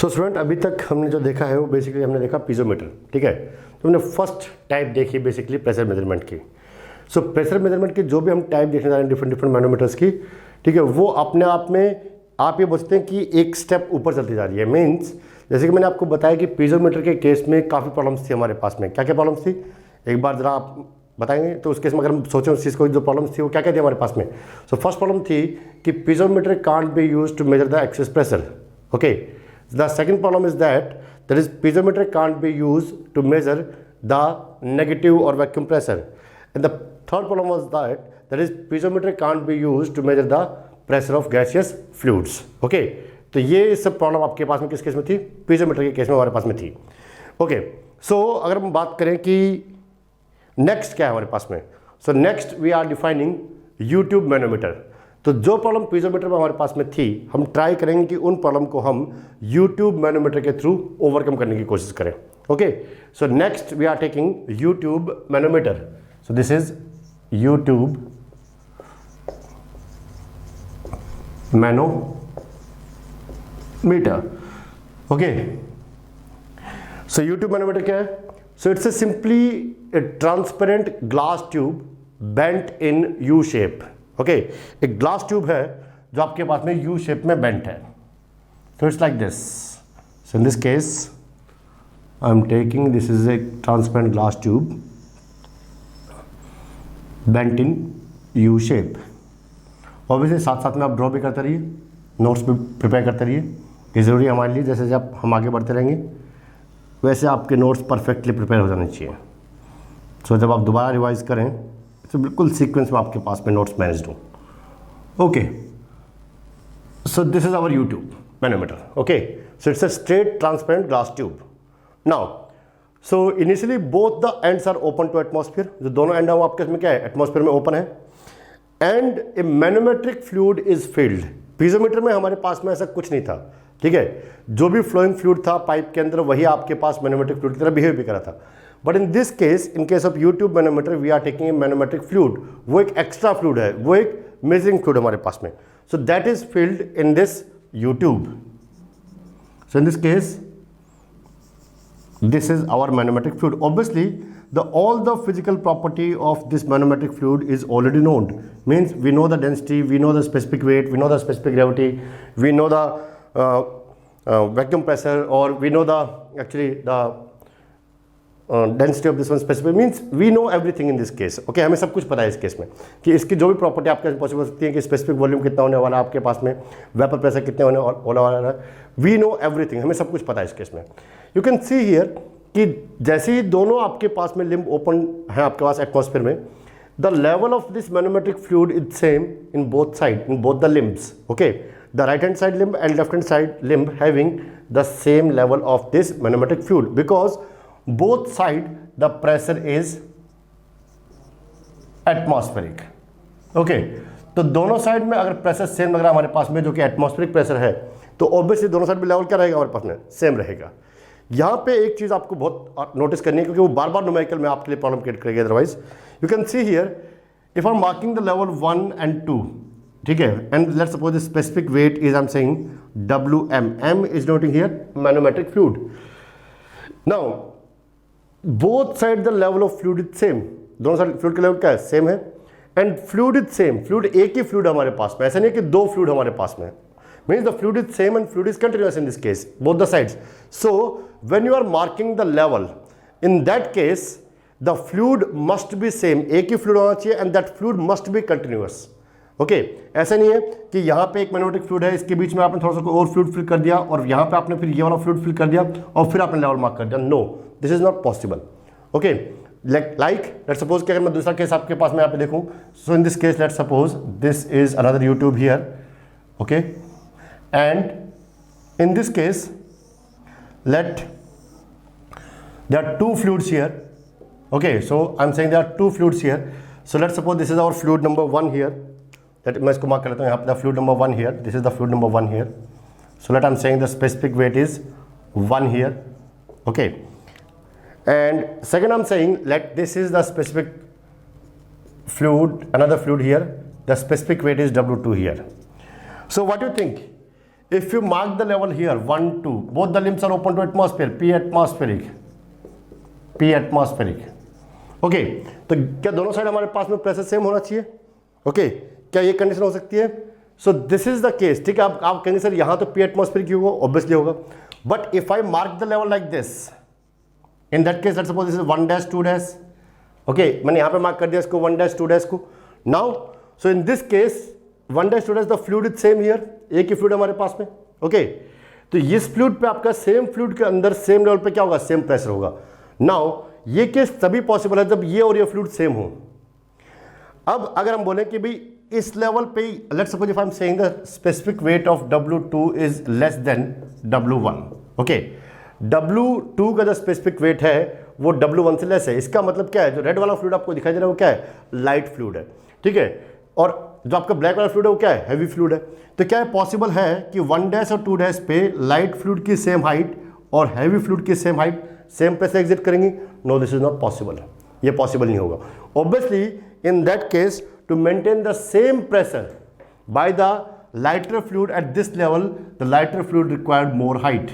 So student, अभी तक हमने जो देखा है वो बेसिकली हमने देखा पीजोमीटर, ठीक है। तो हमने फर्स्ट टाइप देखी बेसिकली प्रेशर मेजरमेंट की। सो प्रेशर मेजरमेंट की जो भी हम टाइप देखने जा रहे हैं डिफरेंट डिफरेंट मैनोमीटर्स की, ठीक है, वो अपने आप में आप ये बोल सकते हैं कि एक स्टेप ऊपर चलती जा रही है। मीन्स जैसे कि मैंने आपको बताया कि पीजोमीटर के केस में काफ़ी प्रॉब्लम्स थी हमारे पास में। क्या क्या प्रॉब्लम्स थी एक बार ज़रा आप बताएंगे? तो उस केस में अगर हम सोचें उस चीज़ को, जो प्रॉब्लम्स थी वो क्या क्या थी हमारे पास में। सो फर्स्ट प्रॉब्लम थी कि piezometer can't be use to measure the excess pressure. Okay, the second problem is that is piezometer can't be used to measure the negative or vacuum pressure, and the third problem was that is piezometer can't be used to measure the pressure of gaseous fluids. Okay, तो ये सब problem आपके पास में किस case में थी? Piezometer के केस में हमारे पास में थी। ओके, सो अगर हम बात करें कि नेक्स्ट क्या है हमारे पास में, so next we are defining U tube manometer. तो जो प्रॉब्लम पीजोमीटर में हमारे पास में थी, हम ट्राई करेंगे कि उन प्रॉब्लम को हम यूट्यूब मैनोमीटर के थ्रू ओवरकम करने की कोशिश करें। Okay, so next we are taking U tube manometer. So this is U tube manometer. Okay, so U tube manometer क्या है? So it's a simply a transparent glass tube bent in U shape. Okay, एक glass tube है जो आपके पास में U shape में bent है। तो it's like this. So in this case I am taking, this is A transparent glass tube bent in U shape. Obviously साथ साथ में आप ड्रॉ भी करते रहिए, नोट्स भी प्रिपेयर करते रहिए। ये ज़रूरी है हमारे लिए। जैसे जब हम आगे बढ़ते रहेंगे वैसे आपके नोट्स परफेक्टली प्रिपेयर हो जाने चाहिए। सो जब आप दोबारा रिवाइज करें तो बिल्कुल सीक्वेंस में आपके पास में नोट्स मैनेज हो। Okay, so this is our U tube manometer. Okay, so it's a straight transparent glass tube. Now so initially both the ends are open to atmosphere. जो दोनों एंड है वो आपके इसमें क्या है? एटमॉस्फेयर में ओपन है। And A manometric fluid is filled. Piezometer में हमारे पास में ऐसा कुछ नहीं था, ठीक है। जो भी फ्लोइंग फ्लूइड था पाइप के अंदर वही आपके पास मैनोमेट्रिक फ्लूइड की तरह बिहेव भी करा था। But in this case, in case of U tube manometer, we are taking a manometric fluid. वो एक एक्स्ट्रा फ्लूइड है, वो एक मेजरिंग फ्लूइड हमारे पास में। So that is filled in this YouTube. So in this case this is our manometric fluid. Obviously all the physical property of this manometric fluid is already known. Means we know the density, we know the specific weight, we know the specific gravity, we know the vacuum pressure, or we know the density of this one specific. Means we know everything in this case. Okay, हमें सब कुछ पता है इस case में कि इसकी जो भी प्रॉपर्टी आपके पास पॉसिबल सकती है कि स्पेसिफिक वॉल्यूम कितना होने वाला है आपके पास में, वेपर प्रेशर कितने होने वाला है। वी नो एवरीथिंग, हमें सब कुछ पता है इस केस में। यू कैन सी हियर कि जैसे ही दोनों आपके पास में लिम्ब ओपन है आपके पास एटमॉस्फेयर में, the level of this manometric fluid is same in both side, in both the limbs. Okay, the right hand side limb and left hand side limb having the same level of this manometric fluid, because both side the pressure is atmospheric. Okay, तो दोनों side में अगर pressure same लग रहा है हमारे पास में, जो कि एटमॉस्फेरिक प्रेशर है, तो ऑब्वियसली दोनों साइड में लेवल क्या रहेगा हमारे पास में? सेम रहेगा। यहाँ पे एक चीज़ आपको बहुत नोटिस करनी है, क्योंकि वो बार बार न्यूमेरिकल में आपके लिए प्रॉब्लम क्रिएट करेगी। Otherwise you can see here if I am marking the level 1 and 2, ठीक है, and let's suppose the specific wait is I am saying WM. M is denoting here manometric fluid. Now both side the level of fluid is same. दोनों side fluid का level क्या है? Same है। And fluid is same, fluid एक ही fluid हमारे पास में, ऐसा नहीं है कि दो फ्लूइड हमारे पास में। Means the fluid is same and fluid is continuous in this case, both the sides. So when you are marking the level, in that case the fluid must be same, एक ही fluid होना चाहिए, and that fluid must be continuous. Okay, ऐसा नहीं है कि यहाँ पे एक मैनोमेट्रिक फ्लूइड है, इसके बीच में आपने थोड़ा सा और फ्लूइड फिल कर दिया और यहाँ पे आपने फिर ये वाला फ्लूइड फिल कर दिया और फिर आपने लेवल मार्क कर दिया. No, this is not possible. Okay, like let's suppose कि अगर मैं दूसरा केस आपके पास में यहाँ पे देखूँ, so in this case let's suppose this is another U tube here. Okay, and in this case let there are two fluids here. Okay, so I'm saying there are two fluids here. So let's suppose this is our fluid number 1 here. That मैं इसको mark कर लेता हूँ यहाँ पे, the fluid number 1 here. This is the fluid number 1 here. So let I'm saying the specific weight is 1 here. Okay, and second I'm saying let this is the specific fluid, another fluid here. The specific weight is W2 here. So what do you think? if you mark the level here 1 2, both the limbs are open to atmosphere, p atmospheric. Okay, तो क्या दोनों side हमारे पास में pressure same होना चाहिए? Okay, क्या ये कंडीशन हो सकती है? So this is the case, ठीक है. आप कहेंगे सर यहाँ तो पी एटमॉस्फेयर क्यों होगा? ऑब्वियसली होगा. But if I mark the level like this, in that case let's suppose this is 1 dash 2 dash. Okay, मैंने यहाँ पे मार्क कर दिया इसको 1 डैश 2 डैश को. Now so in this case 1 dash 2 dash the fluid is same here. एक ही fluid हमारे पास में. ओके, तो इस फ्लूइड पे आपका सेम फ्लूइड के अंदर सेम लेवल पे क्या होगा? सेम प्रेशर होगा. नाउ ये केस तभी पॉसिबल है जब ये और ये फ्लूइड सेम हो. अब अगर हम बोलें कि भाई इस लेवल पे let's suppose if I am saying the specific weight of W2 is less than W1. Okay, W2 का जो स्पेसिफिक वेट है वो W1 से लेस है. इसका मतलब क्या है? जो रेड वाला फ्लूइड आपको दिखाई दे रहा है वो क्या है? लाइट फ्लूइड है. ठीक है, और जो आपका ब्लैक वाला फ्लूइड है वो क्या है? हैवी फ्लूइड है. तो क्या है पॉसिबल है कि 1 डैश और 2 डैश पे लाइट फ्लूइड की सेम हाइट और हैवी फ्लूइड की same height same pressure exit करेंगी? No, this is not possible. ये पॉसिबल नहीं होगा. Obviously in that case to maintain the same pressure by the lighter fluid at this level, the lighter fluid required more height.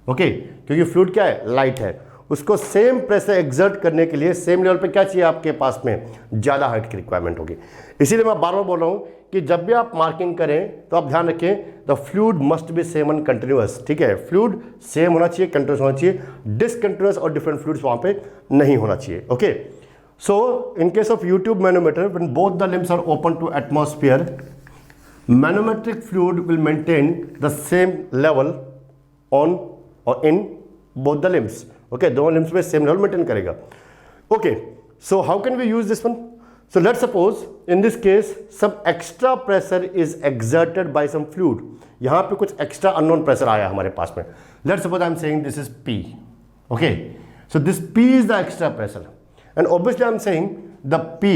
Okay, क्योंकि fluid क्या है? Light है. उसको same pressure exert करने के लिए सेम लेवल पे क्या चाहिए आपके पास में? ज़्यादा हाइट की रिक्वायरमेंट होगी. इसीलिए मैं बार बार बोल रहा हूँ कि जब भी आप मार्किंग करें तो आप ध्यान रखें the fluid must be same and continuous. ठीक है, फ्लूइड सेम होना चाहिए, कंटिन्यूअस होना चाहिए. डिसकंटिन्यूअस और डिफरेंट फ्लूइड्स वहाँ पे नहीं होना चाहिए. Okay, so in case of U tube manometer when both the limbs are open to atmosphere, manometric fluid will maintain the same level on और in both the limbs. Okay, दोनों limbs में same level maintain करेगा. Okay, so how can we use this one? So let's suppose in this case some extra pressure is exerted by some fluid. यहाँ पे कुछ extra unknown pressure आया हमारे पास में. Let's suppose I'm saying this is P. Okay, so this P is the extra pressure, and obviously I'm saying the P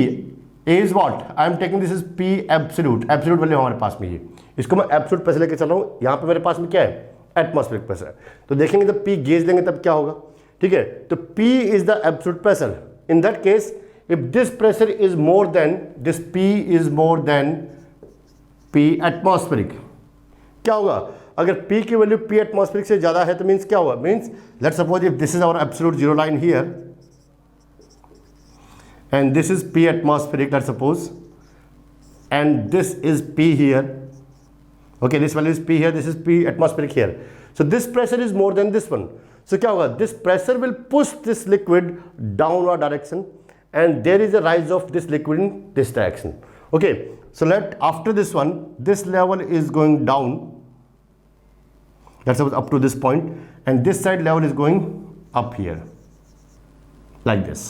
is what? I'm taking this is P absolute. Absolute value हमारे पास में ये. इसको मैं absolute pressure लेके चल रहा हूँ. यहाँ पे मेरे पास में क्या है? Atmospheric pressure. तो देखेंगे जब P गेज लेंगे तब क्या होगा? ठीक है, तो P is the absolute pressure. In that case, if this pressure is more than this P is more than P atmospheric, क्या होगा? अगर P की वैल्यू P atmospheric से ज़्यादा है तो मीन्स क्या होगा? Means let's suppose if this is our absolute zero line here and this is P atmospheric, let's suppose, and this is P here. Okay, this value is P here, this is P atmospheric here. So this pressure is more than this one. So क्या होगा? This pressure will push this liquid downward direction and there is a rise of this liquid in this direction. Okay, so after this one, this level is going down, let's suppose up to this point, and this side level is going up here like this.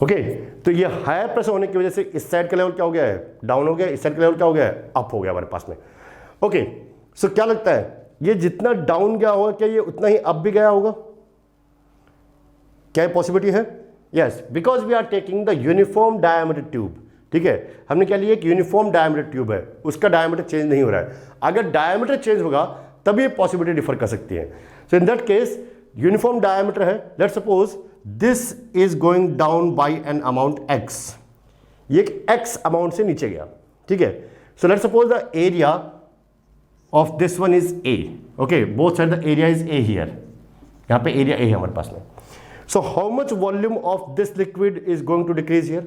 Okay, तो ये higher pressure होने की वजह से इस side का level क्या हो गया है? डाउन हो गया. इस साइड का लेवल क्या हो गया है? अप हो गया हमारे पास में. ओके, सो क्या लगता है ये जितना डाउन गया होगा क्या ये उतना ही अप भी गया होगा? क्या पॉसिबिलिटी है? Yes, because we are taking the uniform diameter tube. ठीक है, हमने क्या लिया? एक यूनिफॉर्म डायमीटर ट्यूब है, उसका डायमीटर चेंज नहीं हो रहा है. अगर डायमीटर चेंज होगा तब ये पॉसिबिलिटी डिफर कर सकती है. So in that case uniform diameter है. Let's suppose this is going down by an amount x. ये एक x अमाउंट से नीचे गया. ठीक है, सो let's suppose the area of this one is a. Okay, both side the area is a here. यहाँ पे एरिया a है हमारे पास में. So how much volume of this liquid is going to decrease here?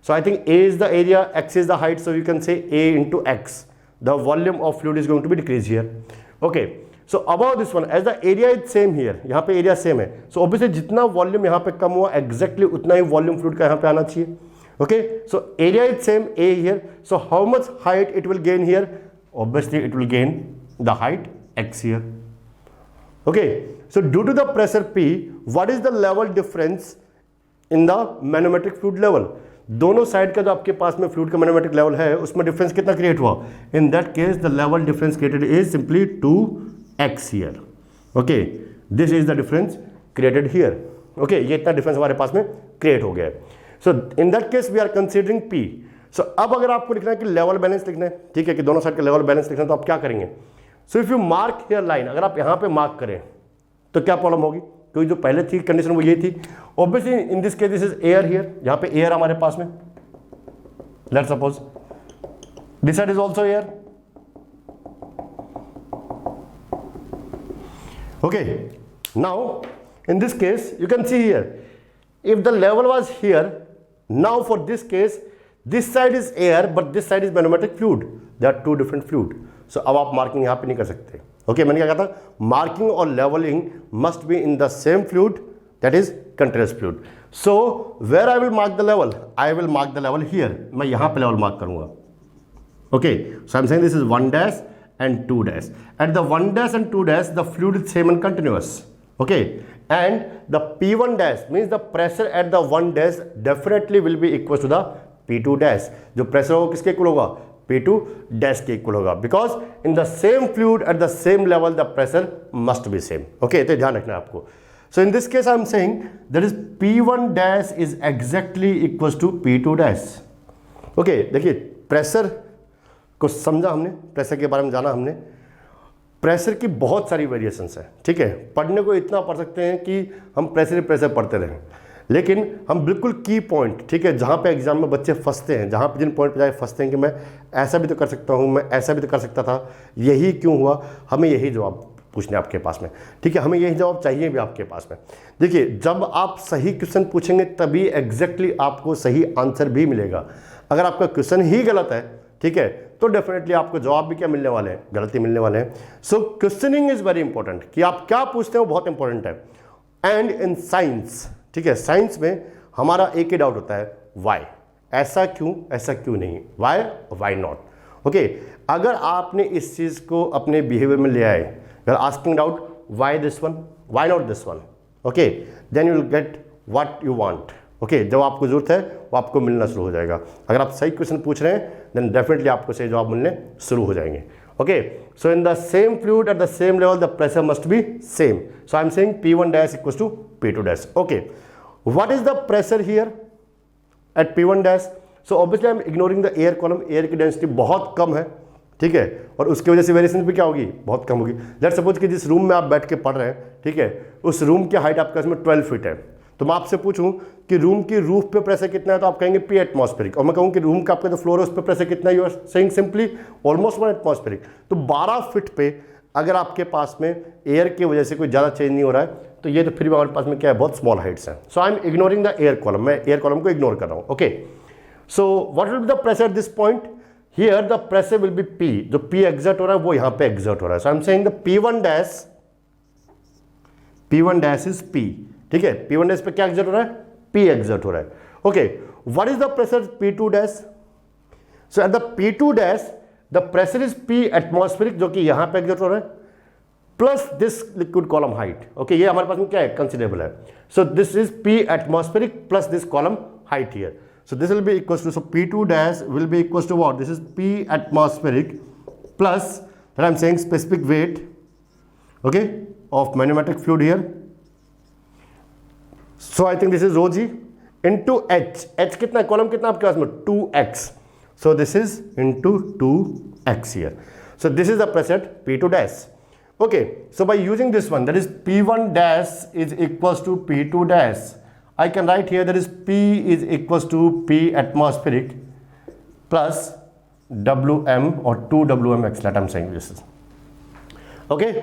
So I think A is the area, X is the height, so you can say A into X. The volume of fluid is going to be decreased here. Okay. So above this one, as the area is same here, यहाँ पे area same है. So obviously जितना volume यहाँ पे कम हुआ, exactly उतना ही volume fluid का यहाँ पे आना चाहिए. Okay. So area is same A here. So how much height it will gain here? Obviously it will gain the height X here. Okay, so due to the pressure P, what is the level difference in the manometric fluid level? दोनों side का जो आपके पास में fluid का manometric level है उसमें difference कितना क्रिएट हुआ? इन that case the level difference created is simply 2x here. Okay, this is the difference created here. Okay, ये इतना डिफरेंस हमारे पास में क्रिएट हो गया है. So in that case we are considering P. So अब अगर आपको लिखना है कि लेवल बैलेंस लिखना है, ठीक है, कि दोनों साइड का लेवल बैलेंस लिखना है, तो आप क्या करेंगे? So if you mark here line, अगर आप यहाँ पे मार्क करें तो क्या प्रॉब्लम होगी? क्योंकि जो पहले थी कंडीशन वो ये थी. Obviously in this case this is air here. यहाँ पे एयर हमारे पास में. Let's suppose this side is also air. Okay, now in this case you can see here, if the level was here, now for this case this side is air but this side is manometric fluid. They are two different fluid. So अब आप marking यहाँ पे नहीं कर सकते. Okay, मैंने क्या कहा था, मार्किंग और levelling must be in the same fluid, that is continuous fluid. So where I will mark the level, I will mark the level here. मैं यहाँ पे लेवल मार्क करूंगा. Okay, so I am saying this is 1 dash and 2 dash. At the 1 dash and 2 dash the fluid is same and continuous. Okay, and the P1 dash means the pressure at the 1 dash definitely will be equal to the P2 dash. जो pressure होगा किसके equal होगा, P2 dash के equal होगा, because in the same fluid at the same level the pressure must be same. Okay, तो ध्यान रखना है आपको. So in this case I am saying that is P1 dash is exactly equals to P2 dash. Okay, देखिए pressure को समझा हमने, pressure के बारे में जाना हमने. प्रेशर की बहुत सारी वेरिएशंस हैं, ठीक है. पढ़ने को इतना पढ़ सकते हैं कि हम प्रेशर ही प्रेशर पढ़ते रहें, लेकिन हम बिल्कुल की पॉइंट, ठीक है, जहाँ पे एग्जाम में बच्चे फंसते हैं, जहाँ पे जिन पॉइंट पे जाके फंसते हैं कि मैं ऐसा भी तो कर सकता हूँ, मैं ऐसा भी तो कर सकता था, यही क्यों हुआ, हमें यही जवाब पूछने आपके पास में, ठीक है. हमें यही जवाब चाहिए भी आपके पास में. देखिए, जब आप सही क्वेश्चन पूछेंगे तभी एग्जैक्टली आपको सही आंसर भी मिलेगा. अगर आपका क्वेश्चन ही गलत है, ठीक है, तो डेफिनेटली आपको जवाब भी क्या मिलने वाले हैं, गलती मिलने वाले हैं. सो क्वेश्चनिंग इज वेरी इंपॉर्टेंट, कि आप क्या पूछते हैं वो बहुत इंपॉर्टेंट है. एंड इन साइंस, ठीक है, साइंस में हमारा एक ही डाउट होता है, वाई, ऐसा क्यों नहीं, वाई नॉट. ओके, अगर आपने इस चीज़ को अपने बिहेवियर में ले आए, you are asking doubt why this one, why not this one, okay, then you will get what you want. Okay, जब आपको जरूरत है वो आपको मिलना शुरू हो जाएगा. अगर आप सही क्वेश्चन पूछ रहे हैं देन डेफिनेटली आपको सही जवाब मिलने शुरू हो जाएंगे. Okay, so in the same fluid at the same level the pressure must be same. So I am saying P1 dash equals to P2 dash. Okay, what is the pressure here at P1 dash. So obviously I am ignoring the air column. Air की density बहुत कम है, ठीक है, और उसकी वजह से वेरिएशन भी क्या होगी, बहुत कम होगी. लेट्स सपोज कि जिस रूम में आप बैठ के पढ़ रहे हैं, ठीक है, उस रूम की हाइट आपके इसमें 12 फीट है. तो मैं आपसे पूछूं कि रूम की रूफ पे प्रेशर कितना है, तो आप कहेंगे P एटमॉस्फेरिक. और मैं कहूं कि रूम का आपका जो फ्लोर है उस पर प्रेशर कितना है, you are saying simply almost 1 atmospheric. तो 12 फीट पे अगर आपके पास में एयर की वजह से कोई ज़्यादा चेंज नहीं हो रहा है, तो ये तो फिर भी हमारे पास में क्या है, बहुत स्मॉल हाइट्स हैं. So I am ignoring the air column, मैं एयर कॉलम को इग्नोर कर रहा हूँ. Okay, so what will be the pressure at this point, here the pressure will be P. जो P एग्जर्ट हो रहा है वो यहाँ पे एग्जर्ट हो रहा है. So I am saying the P1 dash is P, ठीक है. P1 डैश पे क्या एग्जर्ट हो रहा है, P एग्जर्ट हो रहा है. Okay, what is the pressure P2 dash. So at the P2 dash the pressure is P atmospheric, जो कि यहां पे एग्जर्ट हो रहा है, plus this liquid column height. Okay, ये हमारे पास में क्या है, कंसिडरेबल है. So this is P atmospheric plus this column height here. So this will be equals to, so P2 dash will be equals to what, this is P atmospheric plus that I am saying specific weight, okay, of magnetic fluid here. So I think this is rho g into h. h कितना है, column कितना आपके पास में, 2x. So this is into 2x here. So this is the pressure at P2 dash. Okay. So by using this one, that is P1 dash is equals to P2 dash. I can write here that is P is equals to P atmospheric plus Wm or 2Wmx. That I'm saying this is. Okay.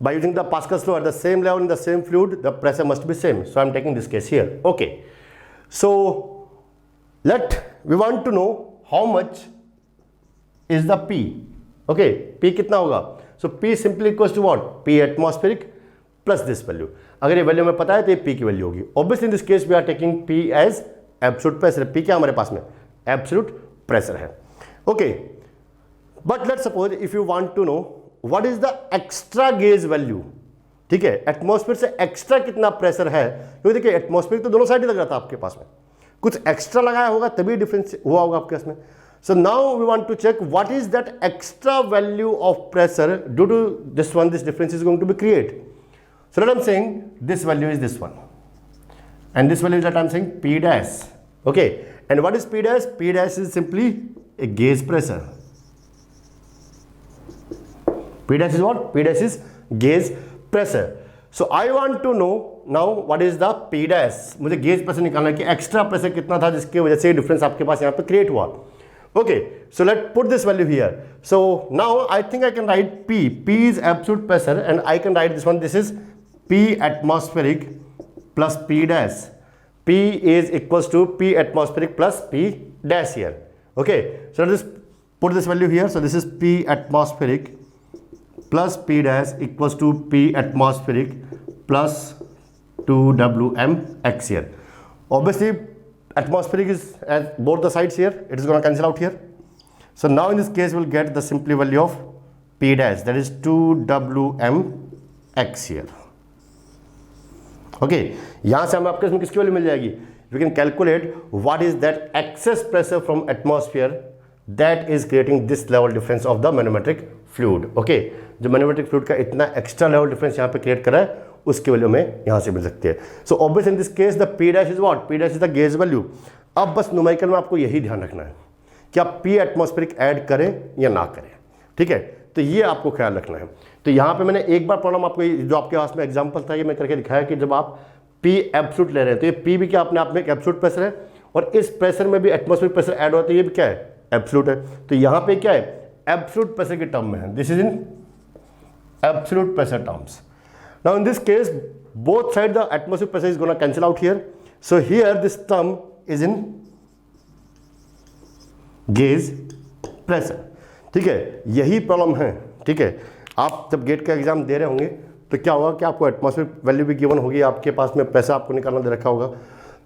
By using the Pascal's law at the same level in the same fluid, the pressure must be same. So I am taking this case here. Okay. So we want to know how much is the P. Okay. P कितना होगा? So P simply equals to what? P atmospheric plus this value. अगर ये value हमें पता है तो ये P की वैल्यू होगी. Obviously in this case we are taking P as absolute pressure. P क्या हमारे पास में? Absolute pressure है. Okay. But let's suppose if you want to know what is the extra gauge value, ठीक है, atmosphere से extra कितना pressure है, क्योंकि देखिए एटमॉस्फेयर तो दोनों साइड ही लग रहा था आपके पास में, कुछ एक्स्ट्रा लगाया होगा तभी डिफरेंस हुआ होगा आपके पास में. So now we want to check what is that extra value of pressure due to this one, this difference is going to be create. So let I am saying this value is this one and this value is that I am saying P dash. Okay, and what is P dash? P dash is simply a gauge pressure. P dash is what? P dash is gauge pressure. So I want to know now what is the P dash. मुझे gauge pressure निकालना है कि extra pressure कितना था जिसकी वजह से difference आपके पास यहाँ पे क्रिएट हुआ. Okay, so let's put this value here. So now I think I can write P. P is absolute pressure, and I can write this one. This is P atmospheric plus P dash. P is equals to P atmospheric plus P dash here. Okay, so let's put this value here. So this is P atmospheric plus P dash equals to P atmospheric plus 2Wmx here. Obviously, atmospheric is at both the sides here. It is going to cancel out here. So now in this case, we'll get the simply value of P dash, that is 2Wmx here. Okay, यहाँ से हमें आपके इसमें किसकी value मिल जाएगी? We can calculate what is that excess pressure from atmosphere that is creating this level difference of the manometric fluid. Okay, जो manometric fluid का इतना extra level difference यहाँ पे create करा है, उसकी वैल्यू हमें यहाँ से मिल सकती है. So obviously in this case the P dash is what? P dash is the gauge value. अब बस न्यूमेरिकल में आपको यही ध्यान रखना है कि आप P एटमॉस्फेरिक ऐड करें या ना करें. ठीक है, तो ये आपको ख्याल रखना है. तो यहाँ पे मैंने एक बार प्रॉब्लम आपको जो आपके पास में एग्जांपल था ये मैं करके दिखाया कि जब आप P एब्सोल्यूट ले रहे हैं तो ये P भी क्या अपने आप में एक एब्सोल्यूट प्रेशर है और इस प्रेशर में भी एटमॉस्फेरिक प्रेशर ऐड होता है, ये भी क्या है? एब्सोल्यूट है. तो यहाँ पे क्या है? एब्सोल्यूट प्रेशर के टर्म में है. This is in absolute pressure terms. Now in this case both side the atmospheric pressure is going to cancel out here. So here this term is in gauge pressure. ठीक है, यही problem है. ठीक है, आप जब गेट का exam दे रहे होंगे तो क्या होगा कि आपको एटमॉस्फेरिक वैल्यू भी गिवन होगी, आपके पास में प्रेशर आपको निकालना दे रखा होगा.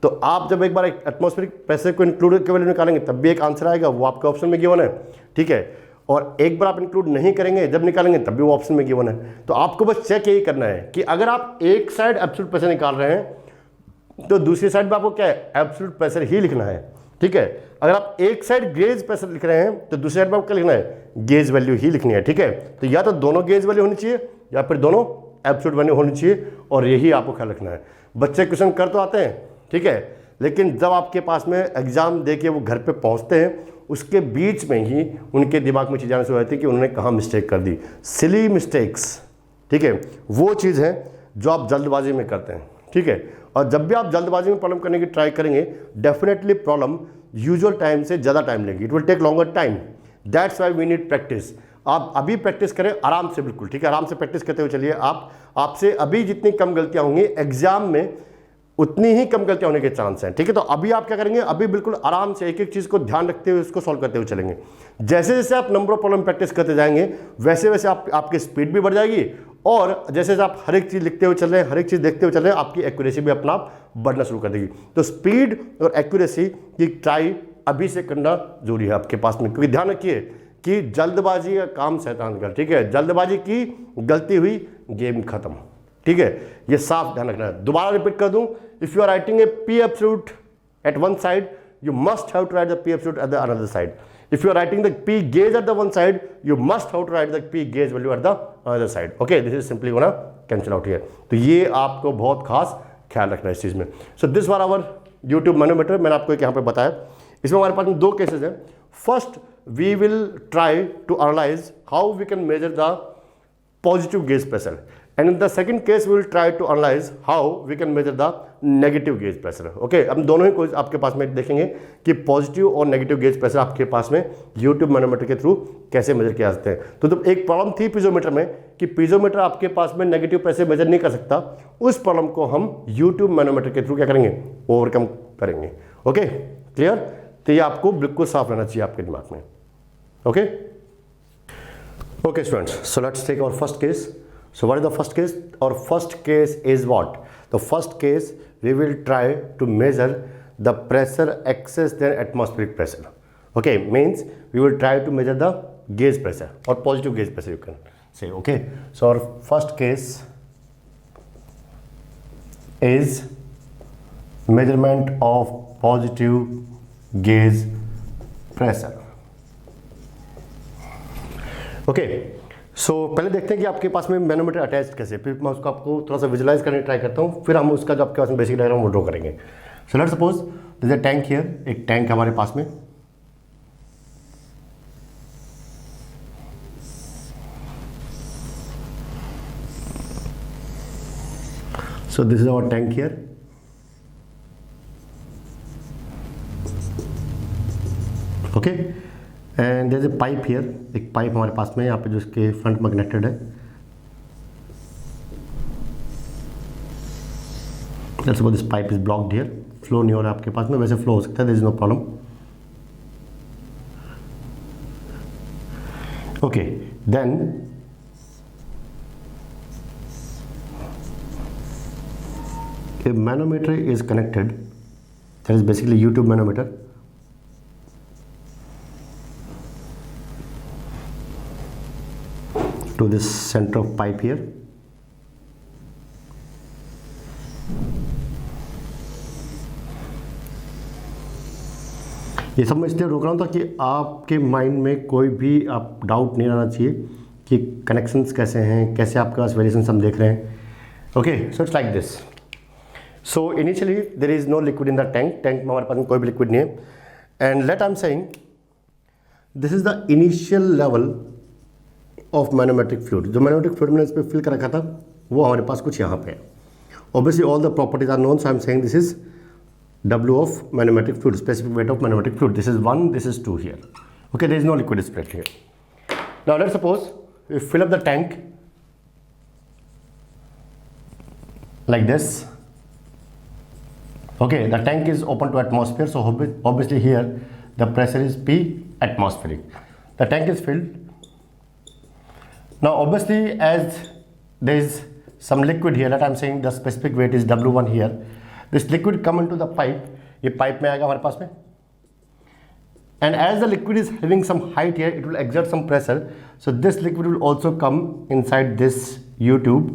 तो आप जब एक बार एटमॉस्फेरिक प्रेशर को इंक्लूड करके वैल्यू निकालेंगे तब भी एक आंसर आएगा, वो आपके ऑप्शन में गिवन है. ठीक है, और एक बार आप इंक्लूड नहीं करेंगे जब निकालेंगे तब भी वो ऑप्शन में गिवन है. तो आपको बस चेक यही करना है कि अगर आप एक साइड एब्सोल्यूट प्रेशर निकाल रहे हैं तो दूसरी साइड में आपको क्या है? एब्सोल्यूट प्रेशर ही लिखना है. ठीक है, अगर आप एक साइड गेज प्रेशर लिख रहे हैं तो दूसरी साइड में आपको क्या लिखना है? गेज वैल्यू ही लिखनी है. ठीक है, तो या तो दोनों गेज वैल्यू होनी चाहिए या फिर दोनों एब्सोल्यूट वैल्यू होनी चाहिए, और यही आपको ख्याल रखना है. बच्चे क्वेश्चन कर तो आते हैं, ठीक है, लेकिन जब आपके पास में एग्जाम दे के वो घर पे पहुंचते हैं उसके बीच में ही उनके दिमाग में चीज़ आने से हो जाती है कि उन्होंने कहाँ मिस्टेक कर दी. सिली मिस्टेक्स, ठीक है, वो चीज़ है जो आप जल्दबाजी में करते हैं. ठीक है, और जब भी आप जल्दबाजी में प्रॉब्लम करने की ट्राई करेंगे डेफिनेटली प्रॉब्लम यूजुअल टाइम से ज़्यादा टाइम लेगी. It will take longer time. That's why we need practice. आप अभी प्रैक्टिस करें आराम से, बिल्कुल ठीक है, आराम से प्रैक्टिस करते हुए चलिए. आपसे अभी जितनी कम गलतियाँ होंगी एग्जाम में उतनी ही कम गलतियां होने के चांस हैं. ठीक है, तो अभी आप क्या करेंगे? अभी बिल्कुल आराम से एक एक चीज़ को ध्यान रखते हुए उसको सॉल्व करते हुए चलेंगे. जैसे जैसे आप नंबर ऑफ प्रॉब्लम प्रैक्टिस करते जाएंगे वैसे वैसे आपकी स्पीड भी बढ़ जाएगी, और जैसे जैसे आप हर एक चीज़ लिखते हुए चल रहे हैं, हर एक चीज़ देखते हुए चल रहे हैं, आपकी एक्यूरेसी भी अपना आप बढ़ना शुरू कर देगी. तो स्पीड और एक्यूरेसी की ट्राई अभी से करना जरूरी है आपके पास में, क्योंकि ध्यान रखिए कि जल्दबाजी का काम शैतान का. ठीक है, जल्दबाजी की गलती हुई गेम खत्म. ठीक है, ये साफ ध्यान रखना है. दोबारा रिपीट कर दूं, if you are writing a P absolute at one side, you must have to write the P absolute at the another side. If you are writing the P gauge at the one side, you must have to write the P gauge value at the other side. Okay, this is simply gonna cancel out here. तो ये आपको बहुत खास ख्याल रखना है इस चीज़ में. So this was our YouTube manometer. मैंने आपको एक यहाँ पे बताया. इसमें हमारे पास दो केसेस हैं. First we will try to analyze how we can measure the positive gauge pressure. And in the second case we will try to analyze how we can measure the negative gauge pressure. Okay, हम दोनों ही कोई आपके पास में देखेंगे कि positive और negative gauge pressure आपके पास में YouTube मैनोमीटर के थ्रू कैसे मेजर किया जाते हैं. तो एक प्रॉब्लम थी पीजोमीटर में कि पीजोमीटर आपके पास में नेगेटिव प्रेशर मेजर नहीं कर सकता. उस प्रॉब्लम को हम YouTube मैनोमीटर के थ्रू क्या करेंगे? ओवरकम करेंगे. Okay, clear? तो ये आपको बिल्कुल साफ रहना चाहिए आपके दिमाग में. Okay students, so let's take our first case. So what is the first case? Our first case is what? The first case we will try to measure the pressure excess than atmospheric pressure. Okay, means we will try to measure the gauge pressure or positive gauge pressure you can say. Okay, so our first case is measurement of positive gauge pressure. Okay. सो पहले देखते हैं कि आपके पास में manometer attach कैसे, फिर मैं उसको आपको थोड़ा सा विजुलाइज करने की ट्राई करता हूँ, फिर हम उसका जो आपके पास में बेसिक डायग्राम वो ड्रॉ करेंगे. So let's suppose this a tank here. एक टैंक है हमारे पास में. So this is our tank here. Okay, and there is a pipe here, एक पाइप हमारे पास में यहाँ पे जो इसके फ्रंट में कनेक्टेड है। Let's suppose this pipe is blocked here, flow नहीं हो रहा है आपके पास में, वैसे फ्लो हो सकता है, there is no problem. Okay, then a manometer is connected, that is basically U-tube manometer, to this center of pipe here. ये सब मैं इसलिए रोक रहा हूँ ताकि आपके माइंड में कोई भी आप डाउट नहीं रहना चाहिए कि कनेक्शंस कैसे हैं, कैसे आपके पास वेरिएशंस हम देख रहे हैं। Okay, so it's like this. So initially there is no liquid in the tank, tank में हमारे पास में कोई भी लिक्विड नहीं है। And let I am saying this is the initial level of manometric fluid. जो मैनोमेट्रिक फ्लूइड मैंने इस पर फिल कर रखा था वो हमारे पास कुछ यहाँ पे है। Obviously all the properties are known, so I am saying this is W of manometric fluid, specific weight of manometric fluid. This is 1, this is 2 here. Okay, there is no liquid spread here. Now let's suppose we fill up the tank like this. Okay, the tank is open to atmosphere, so obviously here the pressure is P atmospheric. The tank is filled. Now obviously as there is some liquid here, that I am saying the specific weight is W1 here. This liquid come into the pipe, ये pipe में आएगा हमारे पास में, and as the liquid is having some height here, it will exert some pressure, so this liquid will also come inside this U-tube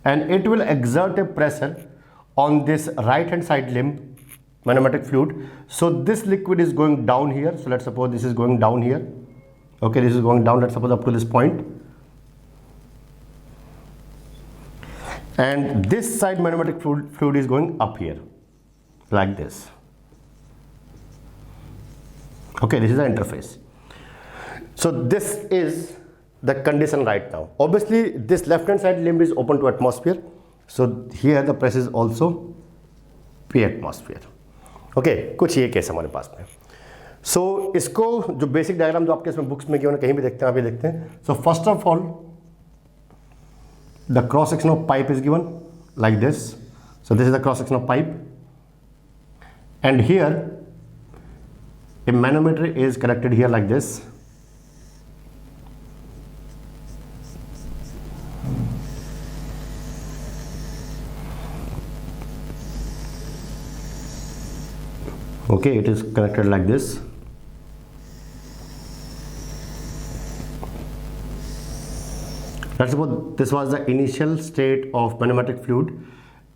and it will exert a pressure on this right hand side limb manometric fluid. So this liquid is going down here, so let's suppose this is going down here. Okay, this is going down, let's suppose up to this point, and this side manometric fluid is going up here like this. Okay, this is the interface. So this is the condition right now. Obviously this left hand side limb is open to atmosphere, so here the pressure is also P atmosphere. Okay, कुछ ये case हमारे पास में। So इसको जो basic diagram जो आपके इसमें बुक्स में कहीं भी देखते हैं, आप ये देखते हैं। So first of all the cross section of pipe is given like this. So this is the cross section of pipe, and here a manometer is connected here like this. Okay, it is connected like this. Let's suppose this was the initial state of manometric fluid.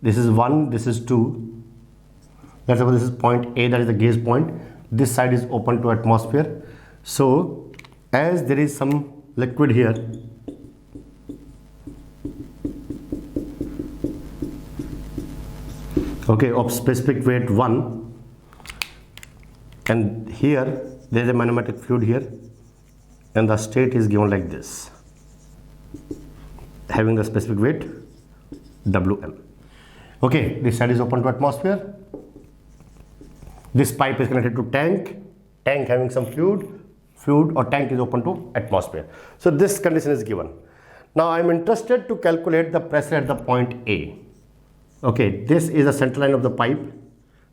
This is 1, this is 2. Let's suppose this is point A, that is the gauge point. This side is open to atmosphere. So as there is some liquid here, okay, of specific weight 1, and here there is a manometric fluid here, and the state is given like this, having the specific weight Wm. Okay, this side is open to atmosphere. This pipe is connected to tank having some fluid or tank is open to atmosphere. So this condition is given. Now I am interested to calculate the pressure at the point A. Okay, this is the center line of the pipe.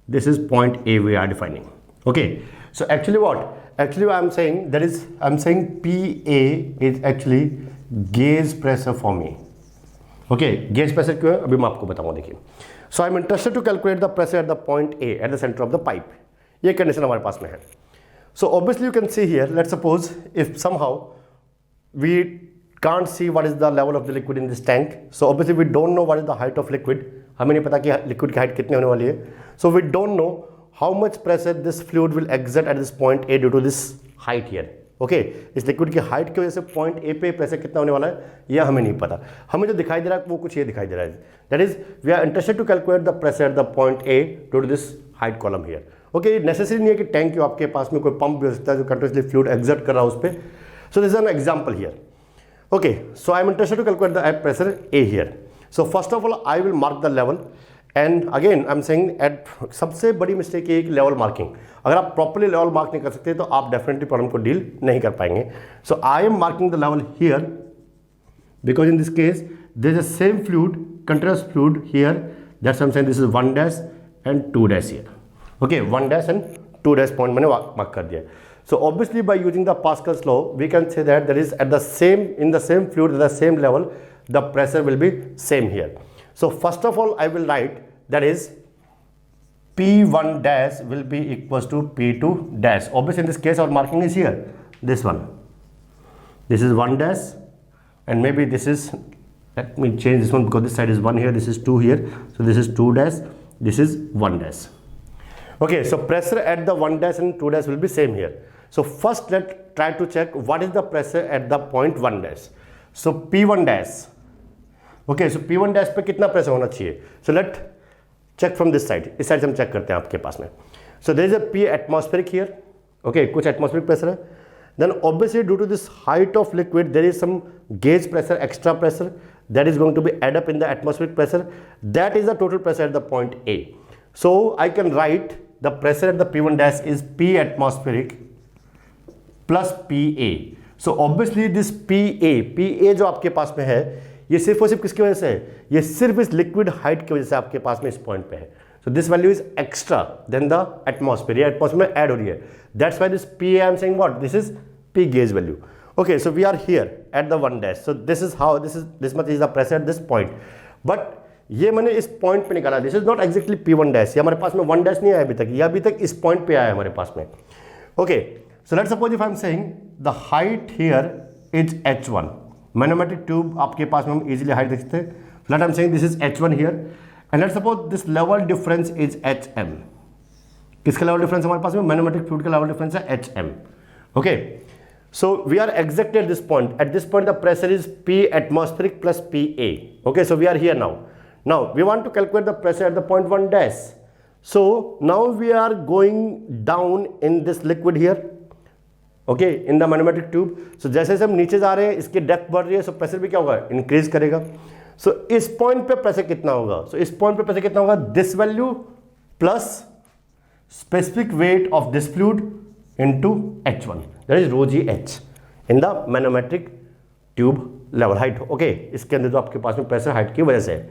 This is point A we are defining. Okay, so actually what? Actually I am saying PA is actually gauge pressure for me. Okay, gauge pressure क्यों है अभी मैं आपको बताऊंगा, देखिए। So I am interested to calculate the pressure at the point A, at the center of the pipe. ये condition हमारे पास में है। So obviously you can see here, let's suppose if somehow we can't see what is the level of the liquid in this tank, so obviously we don't know what is the height of liquid, हमें नहीं पता कि liquid की height कितनी होने वाली है। So we don't know how much pressure this fluid will exert at this point A due to this height here. Okay, इस लिक्विड की हाइट की वजह से पॉइंट ए पे प्रेशर कितना होने वाला है यह हमें नहीं पता। हमें जो दिखाई दे रहा है वो कुछ ये दिखाई दे रहा है, that is we are interested to calculate the pressure at the point A to this height column here. Okay, ये नेसेसरी नहीं है कि टैंक के आपके पास में कोई पंप भी हो सकता है जो कंटिन्यूसली फ्लूइड एक्सर्ट कर रहा है उस पर। So this is an example here. Okay, so I am interested to calculate the pressure A here. So first of all I will mark the level and again I am saying at सबसे बड़ी mistake ये level marking, अगर आप properly level mark नहीं कर सकते तो आप डेफिनेटली प्रॉब्लम को डील नहीं कर पाएंगे. So I am marking the level here because in this case there is a same fluid, continuous fluid here, that's I am saying this is 1 dash and 2 dash here. Okay, 1 dash and 2 dash point मैंने mark कर दिया. So obviously by using the Pascal's law, we can say that there is at the same, in the same fluid, at the same level, the pressure will be same here. So first of all, I will write that is P1 dash will be equals to P2 dash. Obviously in this case our marking is here, this one. This is 1 dash and maybe this is, let me change this one because this side is 1 here, this is 2 here. So this is 2 dash, this is 1 dash. Okay, so pressure at the 1 dash and 2 dash will be same here. So first let's try to check what is the pressure at the point 1 dash. So P1 dash. Okay, so P1 dash पे कितना pressure होना चाहिए? So let's check from this side. इस side से हम check करते हैं आपके पास में. So there is a P atmospheric here. Okay, कुछ atmospheric pressure है. Then obviously due to this height of liquid there is some gauge pressure, extra pressure that is going to be add up in the atmospheric pressure. That is the total pressure at the point A. So I can write the pressure at the P1 dash is P atmospheric plus PA. So obviously this PA जो आपके पास में है ये सिर्फ और सिर्फ किसकी वजह से है? ये सिर्फ इस लिक्विड हाइट की वजह से आपके पास में इस पॉइंट पे है. So this value is extra then the atmosphere, ये एटमॉस्फेयर में ऐड हो रही है. That's why this PA I am saying what, this is P gauge value. Okay, so we are here at the 1 dash. So this is how this much is the pressure at this point. But ये मैंने इस point पे निकाला, this is not exactly P1 dash. ये हमारे पास में 1 dash नहीं आया अभी तक, ये अभी तक इस पॉइंट पे आया है हमारे पास में. Okay, so let's suppose if I'm saying the height here is h1, manometric tube आपके पास में हम easily height देख सकते हैं. Let I'm saying this is h1 here and let's suppose this level difference is hm. किसका level difference हमारे पास में? manometric fluid का level difference है hm. Okay, so we are exactly at this point. At this point the pressure is P atmospheric plus PA. Okay, so we are here now. Now we want to calculate the pressure at the point 1 dash. So now we are going down in this liquid here. Okay, in the magnetic tube. So जैसे जैसे हम नीचे जा रहे हैं इसकी depth बढ़ रही है, सो प्रेशर भी क्या होगा? इंक्रीज करेगा. सो इस पॉइंट पे प्रेशर कितना होगा? सो इस पॉइंट पे प्रेशर कितना होगा? This value plus specific weight of this fluid into H1, that is ρgh in the magnetic tube level height. Okay, इसके अंदर जो आपके पास में प्रेशर हाइट की वजह से है.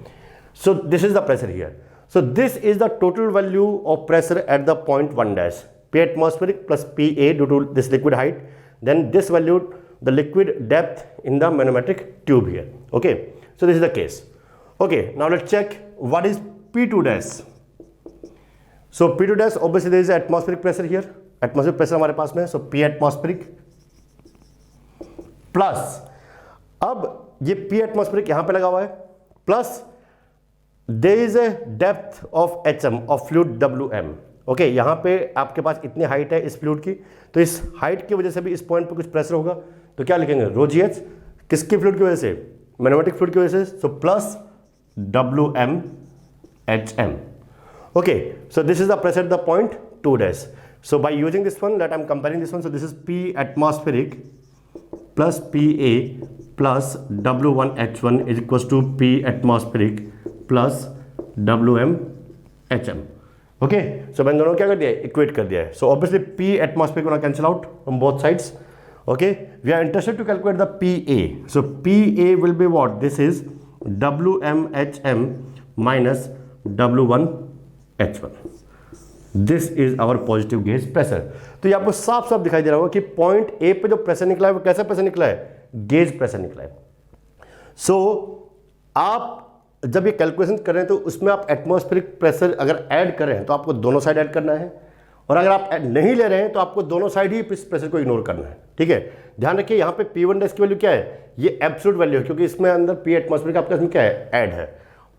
So this is the pressure here. So this is the total value of pressure at the point 1 dash. P atmospheric plus PA due to this liquid height, then this value the liquid depth in the manometric tube here. Okay, so this is the case. Okay, now let's check what is P2 dash. So P2 dash obviously there is atmospheric pressure here, atmospheric pressure हमारे पास में है. So P atmospheric plus, अब ये P atmospheric यहाँ पे लगा हुआ है, plus there is a depth of HM of fluid WM. Okay, यहाँ पे आपके पास इतनी हाइट है इस फ्लूइड की, तो इस हाइट की वजह से भी इस पॉइंट पे कुछ प्रेशर होगा. तो क्या लिखेंगे? ρgh किसकी फ्लूइड की वजह से? मैग्नेटिक फ्लूइड की वजह से. So plus WmHm. Okay, so this is the pressure at the point 2 dash. So by using this one, let I am comparing this one. So this is P atmospheric plus PA plus W1H1 is equal to P atmospheric plus WmHm. Okay, so मैंने दोनों क्या कर दिया है? Equate कर दिया है. So obviously P atmosphere को ना cancel out from both sides. Okay, we are interested to calculate the PA. So PA will be what? This is WmHm minus W1H1. This is our positive gauge pressure. तो ये आपको साफ साफ दिखाई दे रहा होगा कि पॉइंट A पे जो प्रेशर निकला है वो कैसा प्रेशर निकला है? गेज प्रेशर निकला है. सो आप जब ये कैलकुलेशन कर रहे हैं तो उसमें आप एटमॉस्फेरिक प्रेशर अगर ऐड कर रहे हैं तो आपको दोनों साइड ऐड करना है, और अगर आप नहीं ले रहे हैं तो आपको दोनों साइड ही इस प्रेशर को इग्नोर करना है. ठीक है, ध्यान रखिए यहाँ पे P1 डैश की वैल्यू क्या है? ये एब्सोल्यूट वैल्यू है, क्योंकि इसमें अंदर P एटमॉस्फेरिक आपके इसमें क्या है? ऐड है.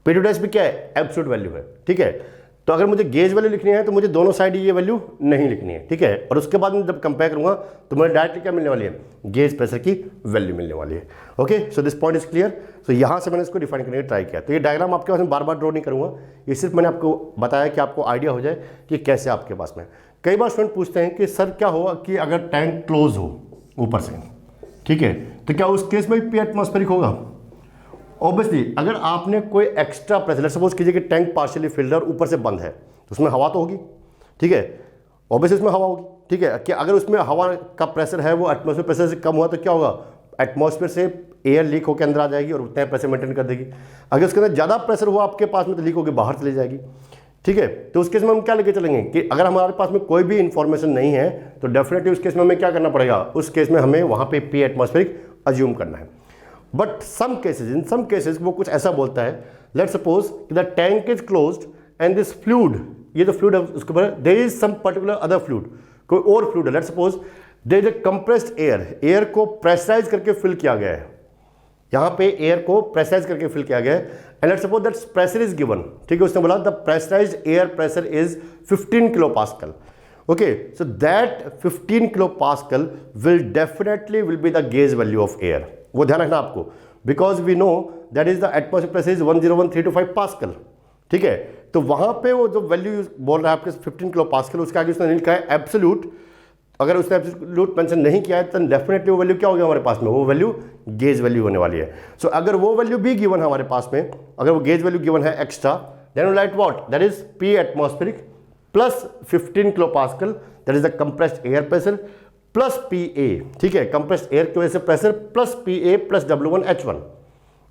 P2 डैश भी क्या है? एब्सोल्यूट वैल्यू है. ठीक है, तो अगर मुझे गेज वैल्यू लिखनी है तो मुझे दोनों साइड ये वैल्यू नहीं लिखनी है. ठीक है, और उसके बाद मैं जब कंपेयर करूंगा तो मुझे डायरेक्टली क्या मिलने वाली है? गेज प्रेशर की वैल्यू मिलने वाली है. Okay, so this point is clear. So यहाँ से मैंने इसको डिफाइन करने का ट्राई किया. तो ये डायग्राम आपके पास में बार बार ड्रॉ नहीं करूँगा, ये सिर्फ मैंने आपको बताया कि आपको आइडिया हो जाए कि कैसे आपके पास में. कई बार स्टूडेंट पूछते हैं कि सर क्या होगा कि अगर टैंक क्लोज हो ऊपर से, ठीक है, तो क्या उस केस में P एटमॉस्फेरिक होगा? ऑब्वियसली अगर आपने कोई एक्स्ट्रा प्रेशर, सपोज कीजिए कि टैंक पार्शियली फिल्ड और ऊपर से बंद है, तो उसमें हवा तो होगी, ठीक है, ऑब्वियसली उसमें हवा होगी, ठीक है, कि अगर उसमें हवा का प्रेशर है वो एटमॉस्फेयर प्रेशर से कम हुआ तो क्या होगा, एटमॉस्फेयर से एयर लीक होकर अंदर आ जाएगी और उतना प्रेशर मेंटेन कर देगी। अगर उसके अंदर ज़्यादा प्रेशर हुआ आपके पास में तो लीक होकर बाहर चली जाएगी, ठीक है। तो उस केस में हम क्या लेके चलेंगे कि अगर हमारे पास में कोई भी इंफॉर्मेशन नहीं है तो डेफिनेटली उस केस में हमें क्या करना पड़ेगा, उस केस में हमें वहाँ पे पी एटमॉस्फेरिक अज्यूम करना है। But some cases, in some cases वो कुछ ऐसा बोलता है, let's suppose the tank is closed and this fluid, ये जो फ्लूइड है उसके ऊपर there is some particular other fluid, कोई और फ्लूइड है, let's suppose there is a compressed air, air को प्रेशराइज करके फिल किया गया है, यहाँ पे एयर को प्रेशराइज करके फिल किया गया है, and let's suppose that pressure is given, ठीक है, उसने बोला the pressurised air pressure is 15 kilo pascal, okay, so that 15 kilo pascal will definitely will be the gauge value of air, वो ध्यान रखना आपको, because we know that is the atmospheric pressure is 101.325 pascal, ठीक है। तो वहाँ पे वो जो वैल्यू बोल रहा है आपके 15 किलो पास्कल, उसके आगे उसने नहीं लिखा है एब्सोल्यूट, अगर उसने एब्सोल्यूट मेंशन नहीं किया है तो डेफिनेटली वो वैल्यू क्या होगी हमारे पास में, वो वैल्यू गेज वैल्यू होने वाली है। सो अगर वो वैल्यू भी गिवन है हमारे पास में, अगर वो गेज वैल्यू गिवन है extra, then we write what, that is P atmospheric plus 15 kilo pascal, that is the compressed air pressure plus P A, ठीक है, कंप्रेस्ड एयर की वजह से pressure plus P A plus W1H1,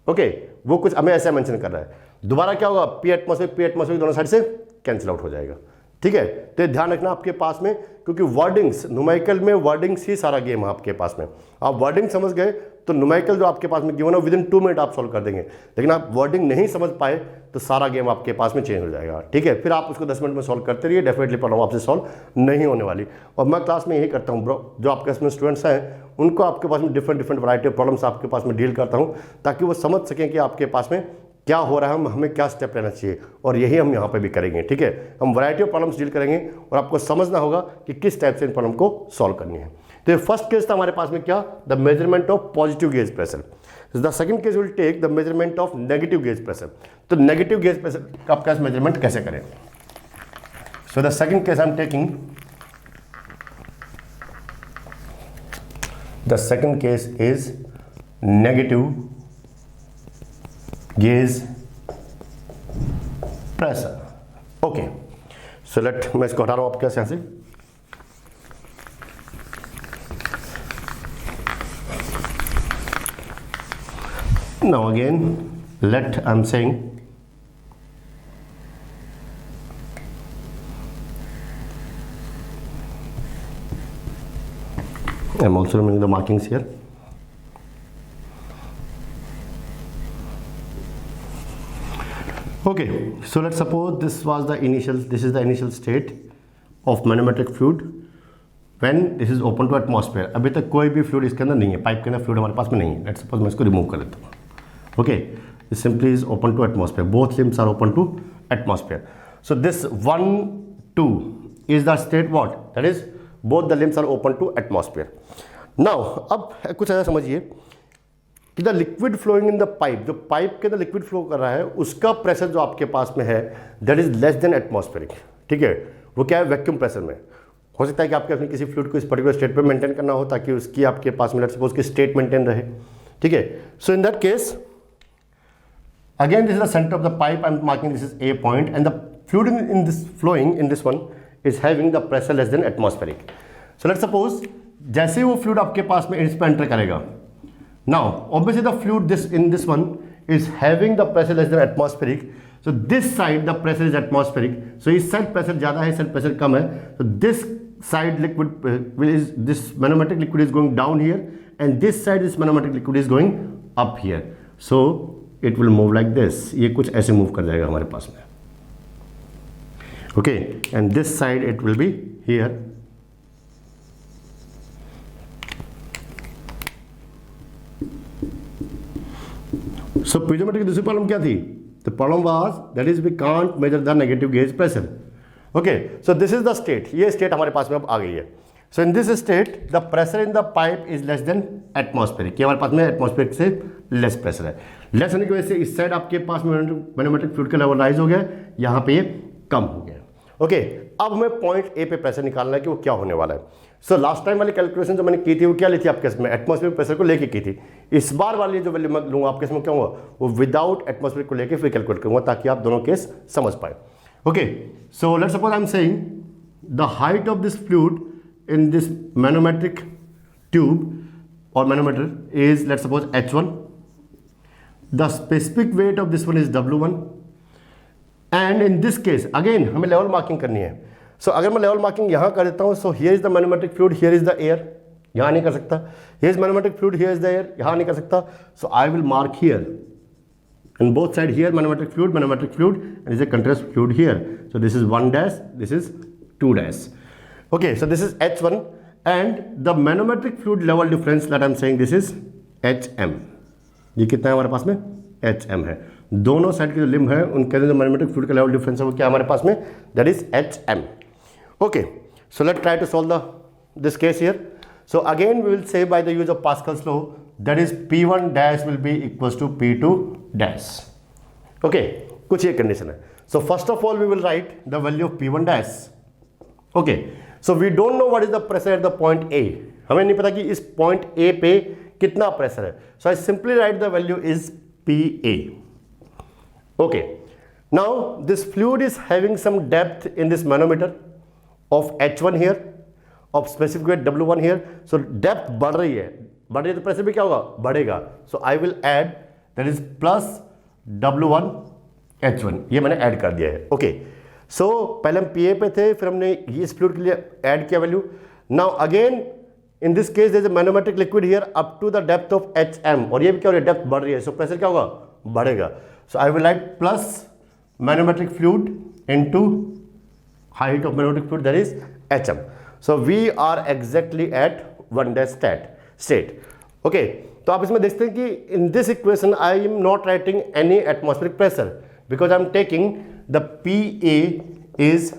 okay, वो कुछ हमें ऐसा मेंशन कर रहा है। दोबारा क्या होगा, पी एटमॉस्फेरिक दोनों साइड से कैंसिल आउट हो जाएगा, ठीक है। तो ध्यान रखना आपके पास में, क्योंकि वर्डिंग्स, न्यूमेरिकल में वर्डिंग्स ही सारा गेम है आपके पास में, आप वर्डिंग समझ गए तो न्यूमेरिकल जो आपके पास में गिवन है विद इन 2 मिनट आप सॉल्व कर देंगे, लेकिन आप वर्डिंग नहीं समझ पाए तो सारा गेम आपके पास में चेंज हो जाएगा, ठीक है। फिर आप उसको 10 मिनट में सॉल्व करते रहिए, डेफिनेटली प्रॉब्लम आपसे सॉल्व नहीं होने वाली। और मैं क्लास में यही करता हूँ ब्रो, जो आपके पास में स्टूडेंट्स हैं उनको आपके पास में डिफरेंट वैरायटी ऑफ प्रॉब्लम्स आपके पास में डील करता हूँ, ताकि वो समझ सकें कि आपके पास में क्या हो रहा है, हमें क्या स्टेप लेना चाहिए, और यही हम यहाँ पे भी करेंगे, ठीक है। हम वैरायटी ऑफ प्रॉब्लम्स डील करेंगे और आपको समझना होगा कि किस टाइप से इन प्रॉब्लम को सॉल्व करनी है। तो ये फर्स्ट केस था हमारे पास में क्या, the measurement of positive gauge pressure. The second case will take the measurement of negative gauge pressure. तो नेगेटिव गेज प्रेशर का आप कैसे मेजरमेंट कैसे करें। So the second case I am taking, the second case is negative gauge pressure, okay. So let, मैं इसको हटा रहा हूं आपके यहां से, now again let I'm saying I'm also removing the markings here. Okay, so let's suppose this is the initial state of manometric fluid when this is open to atmosphere. अभी तक कोई भी फ्लूइड इसके अंदर नहीं है, पाइप के अंदर फ्लूइड हमारे पास में नहीं है। लेट्स सपोज मैं इसको रिमूव कर लेता हूँ, okay, this simply is open to atmosphere, both limbs are open to atmosphere. So this 1 2 is the state what, that is both the limbs are open to atmosphere. Now अब कुछ ऐसा समझिए कि the liquid flowing in the pipe, जो pipe के अंदर liquid flow कर रहा है उसका प्रेशर जो आपके पास में है that is less than atmospheric, ठीक है। वो क्या है, वैक्यूम प्रेशर में। हो सकता है कि आपके अपनी किसी फ्लूइड को इस पर्टिकुलर स्टेट पे मेंटेन करना हो ताकि उसकी आपके पास में लेट्स सपोज की स्टेट मेंटेन रहे, ठीक है। So in that case again this is the centre of the pipe, I am marking this is a point and the fluid in this flowing in this one is having the pressure less than atmospheric. So let's suppose जैसे वो fluid आपके पास में इस पे enter करेगा, now obviously the fluid in this one is having the pressure less than atmospheric, so this side the pressure is atmospheric, so इस side pressure ज़्यादा है, इस साइड प्रेशर कम है, so this side liquid is this manometric liquid is going down here and this side this manometric liquid is going up here, so it will move like this, ये कुछ ऐसे move कर जाएगा हमारे पास में, okay, and this side it will be here. So piezometric की दूसरी प्रॉब्लम क्या थी? The problem was that is we can't measure the negative gauge pressure. Okay, so this is the state. ये state हमारे पास में अब आ गई है. So in this state the pressure in the pipe is less than atmospheric. ये हमारे पास में atmospheric से less pressure है. Less होने की वजह से इस साइड आपके पास मैनोमेट्रिक फ्लूइड का लेवल राइज हो गया, यहाँ पे ये कम हो गया. ओके, अब हमें पॉइंट ए पे प्रेशर निकालना है कि वो क्या होने वाला है. सो लास्ट टाइम वाली कैलकुलेशन जो मैंने की थी वो क्या ली थी आपके इसमें, एटमॉस्फेरिक प्रेशर को लेके की थी। इस बार वाली जो वैल्यू मैं लूँगा आपके इसमें क्या होगा, वो विदाउट एटमॉस्फेरिक को लेके फिर कैलकुलेट करूँगा, ताकि आप दोनों केस समझ पाए। Okay, so let's suppose I am saying the height of this fluid in this manometric tube और manometer is let's suppose H1, the specific weight of this one is W1, and in this case again हमें level marking करनी है। सो अगर मैं level marking यहाँ कर देता हूँ, so here is the manometric fluid, here is the air, यहाँ नहीं कर सकता, here is manometric fluid, here is the air, यहाँ नहीं कर सकता। So I will mark here in both side, here manometric fluid and is a contrast fluid here. So this is 1 dash, this is 2 dash. Okay, so this is H1 and the manometric fluid level difference that I am saying this is HM। ये कितना है हमारे पास में, HM है। दोनों side की जो लिम्ब है उनके जो मैनोमेट्रिक फ्लूइड का लेवल डिफरेंस है वो क्या हमारे पास में, that is HM। Okay, so let's try to solve this case here. So again we will say by the use of Pascal's law, that is P1 dash will be equals to P2 dash. Okay, कुछ ये condition है। So first of all we will write the value of P1 dash. Okay, so we don't know what is the pressure at the point A. हमें नहीं पता कि इस point A पे कितना pressure है। So I simply write the value is PA. Okay, now this fluid is having some depth in this manometer of H1 here, of specific weight W1 here. So depth बढ़ रही है तो pressure भी क्या होगा, बढ़ेगा। So I will add that is plus W1 H1, ये मैंने ऐड कर दिया है। ओके, सो पहले हम PA पे थे, फिर हमने इस फ्लूइड के लिए ऐड किया value. Now again in this case there is a manometric liquid here up to the depth of HM, और ये भी क्या हो रही है, डेप्थ बढ़ रही है, सो प्रेशर क्या होगा, बढ़ेगा। So I will write plus manometric fluid into height of manometric fluid, that is HM. So we are exactly at 1 dash state. Okay, तो आप इसमें देखते हैं कि in this equation I am not writing any atmospheric pressure because I am taking the PA is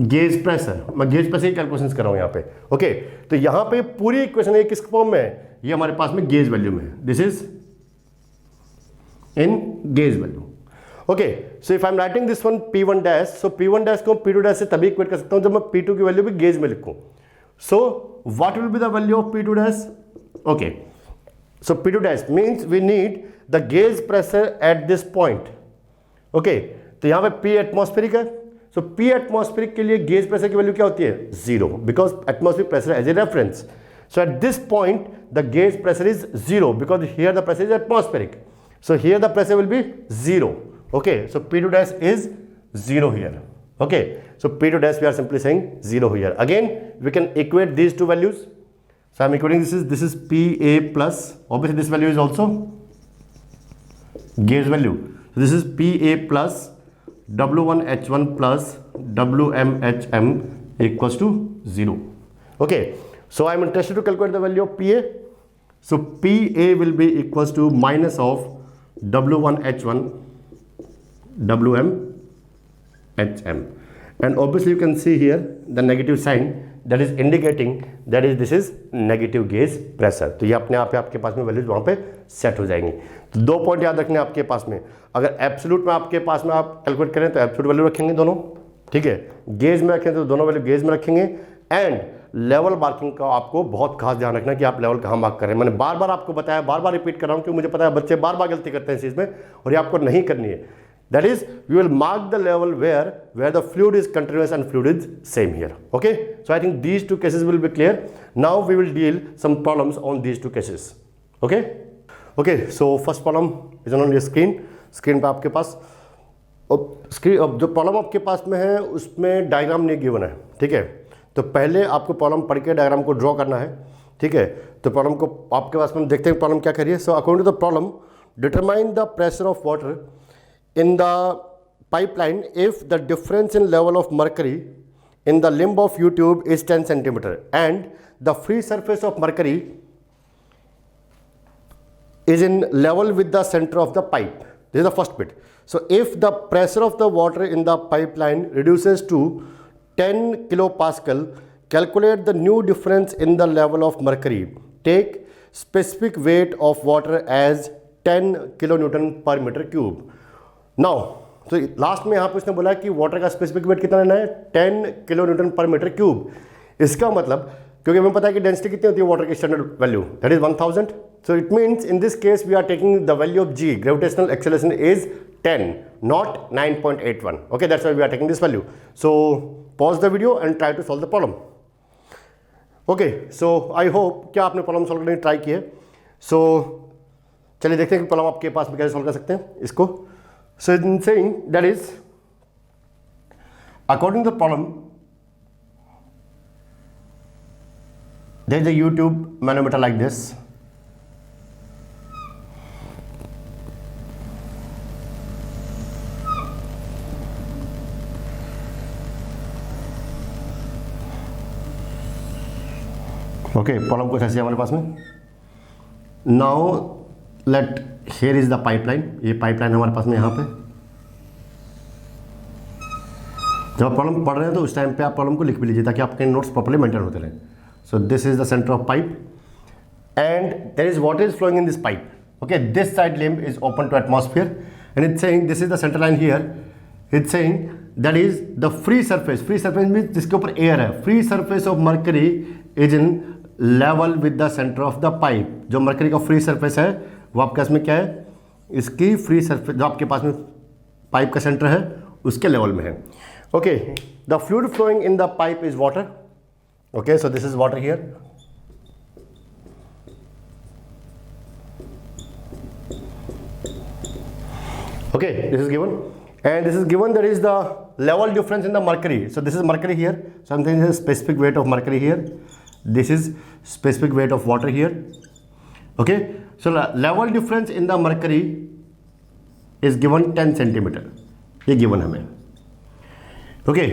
gauge pressure. मैं gauge pressure की calculation कर रहा हूँ यहाँ पे। ओके, तो यहाँ पे पूरी इक्वेशन है किस फॉर्म में है, ये हमारे पास में गेज वैल्यू में है, this is in gauge value. Okay, so if I am writing this one P1 dash, so P1 dash को P2 डैश से तभी इक्वेट कर सकता हूं जब मैं P2 की वैल्यू भी गेज में लिखूं। So what will be the value of P2 dash? Okay, so P2 dash means we need the gauge pressure at this point. Okay, तो यहां पे P एटमॉस्फेरिक है, सो P एटमॉस्फेरिक के लिए गेज प्रेशर की वैल्यू क्या होती है, 0, because atmospheric pressure as a reference. So at this point the gauge pressure is 0 because here the pressure is atmospheric, so here the pressure will be 0. Okay, so P2 dash is 0 here. Okay, so P2 dash we are simply saying 0 here. Again, we can equate these two values. So I'm equating this is PA plus, obviously this value is also gauge value. So this is PA plus W1 H1 plus WM HM equals to 0. Okay, so I'm interested to calculate the value of PA. So PA will be equals to minus of W1 H1 WM HM, and obviously you can see here the negative sign that is indicating that is this is negative gauge pressure. तो ये अपने आप आपके पास में values वहाँ पे set हो जाएंगी। तो 2 पॉइंट याद रखने आपके पास में, अगर एब्सोल्यूट में आपके पास में आप कैलकुलेट करें तो एब्सोल्यूट वैल्यू रखेंगे दोनों, ठीक है, गेज में रखें तो दोनों वैल्यू गेज में रखेंगे। एंड लेवल मार्किंग का आपको बहुत खास ध्यान रखना कि आप लेवल कहाँ मार्क करें। मैंने बार बार आपको बताया, बार बार रिपीट कर रहा हूँ क्योंकि मुझे पता है बच्चे बार बार गलती करते हैं इस चीज़ में, और ये आपको नहीं करनी है। That is, we will mark the level where the fluid is continuous and fluid is same here. Okay, so I think these two cases will be clear. Now we will deal some problems on these two cases. Okay, okay. So first problem is on your screen. Screen पे आपके पास screen जो problem आपके पास में है उसमें diagram नहीं given है, ठीक है। तो पहले आपको प्रॉब्लम पढ़ के डायग्राम को ड्रॉ करना है, ठीक है। तो प्रॉब्लम को आपके पास में देखते हैं प्रॉब्लम क्या करिए। So according to the problem, determine the pressure of water in the pipeline if the difference in level of mercury in the limb of U tube is 10 centimeter and the free surface of mercury is in level with the center of the pipe. This is the first bit. So if the pressure of the water in the pipeline reduces to 10 kilopascal, calculate the new difference in the level of mercury. Take specific weight of water as 10 kilonewton per meter cube. Now तो last में यहाँ पे उसने बोला कि water का specific weight कितना लेना है, 10 किलो न्यूटन पर मीटर क्यूब। इसका मतलब, क्योंकि हमें पता है कि डेंसिटी कितनी होती है वाटर की standard value, that is 1000। So it means in this case we are taking the value of g, gravitational acceleration is 10, not 9.81. Okay, that's why we are taking this value. So pause the video and try to solve the problem. Okay, so I hope क्या आपने problem solve करने की try की है. सो चलिए देखते हैं कि प्रॉब्लम आपके पास में कैसे सॉल्व कर सकते हैं इसको. So in saying that is according to the problem there is a YouTube manometer like this. Okay, problem कुछ ऐसी है हमारे पास में. Now let here is the pipeline. ये पाइपलाइन हमारे पास में यहाँ पे. जब आप प्रॉब्लम पढ़ रहे हैं तो उस टाइम पे आप प्रॉब्लम को लिख भी लीजिए ताकि आपके नोट्स प्रॉपर्ली मेंटेन होते रहें. So this is the center of pipe and there is water is flowing in this pipe. Okay, this side limb is open to atmosphere and it's saying this is the center line here. It's saying that is the free surface. Free surface means जिसके ऊपर air है. Free surface of mercury is in level with the center of the pipe. जो mercury का free surface है वो आपके पास में क्या है, इसकी free surface जो आपके पास में पाइप का सेंटर है उसके लेवल में है. Okay, the fluid flowing in the pipe is water. Okay, so this is water here. Okay, this is given and this is given that is the level difference in the mercury. So this is mercury here. So I'm saying this is specific weight of mercury here. This is specific weight of water here. Okay, so level difference in the mercury is given 10 centimeter. ये given हमें. Okay.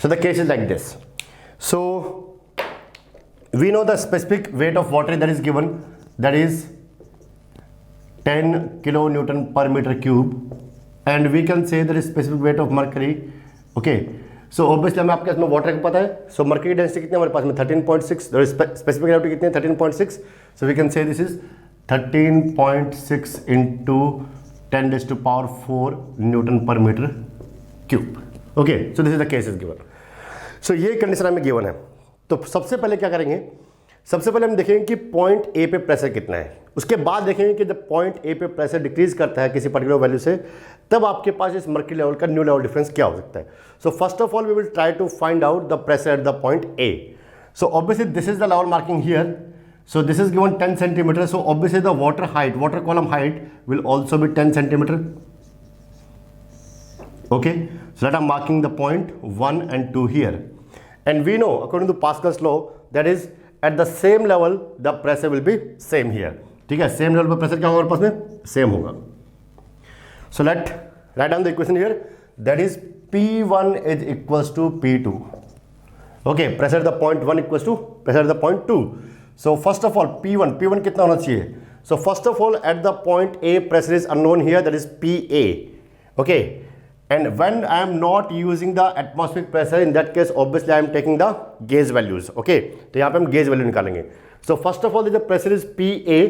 So the case is like this. So we know the specific weight of water that is given, that is 10 kilonewton per meter cube, and we can say that is specific weight of mercury. Okay, so obviously हमें आपके पास में water का पता है. So mercury density कितनी हमारे पास में 13.6, specific gravity कितनी है 13.6. So we can say this is 13.6 into 10 raised to power 4 Newton per meter cube. Okay, so this is the case is given. सो ये कंडीशन हमें गिवन है. तो सबसे पहले क्या करेंगे, सबसे पहले हम देखेंगे कि पॉइंट ए पे प्रेशर कितना है. उसके बाद देखेंगे कि जब पॉइंट ए पे प्रेशर डिक्रीज करता है किसी पर्टिकुलर वैल्यू से, तब आपके पास इस मर्क्यूरी लेवल का न्यू लेवल डिफरेंस क्या हो सकता है. So first of all we will try to find out the pressure at the point A. So obviously this is the level marking here. So this is given 10 centimetre. So obviously the water height, water column height will also be 10 centimetre. Okay, so let us marking the point 1 and 2 here, and we know according to Pascal's law that is at the same level the pressure will be same here. ठीक है, same level पर pressure क्या होगा हमारे पास में, same होगा. So let write down the equation here, that is P1 is equals to P2. Okay, pressure at the point 1 equals to pressure at the point 2. So first of all P1 कितना होना चाहिए. So first of all at the point A pressure is unknown here, that is PA. Okay. And when I am not using the atmospheric pressure, in that case obviously I am taking the gauge values. Okay, तो यहाँ पे हम gauge value निकालेंगे. So first of all the pressure is PA,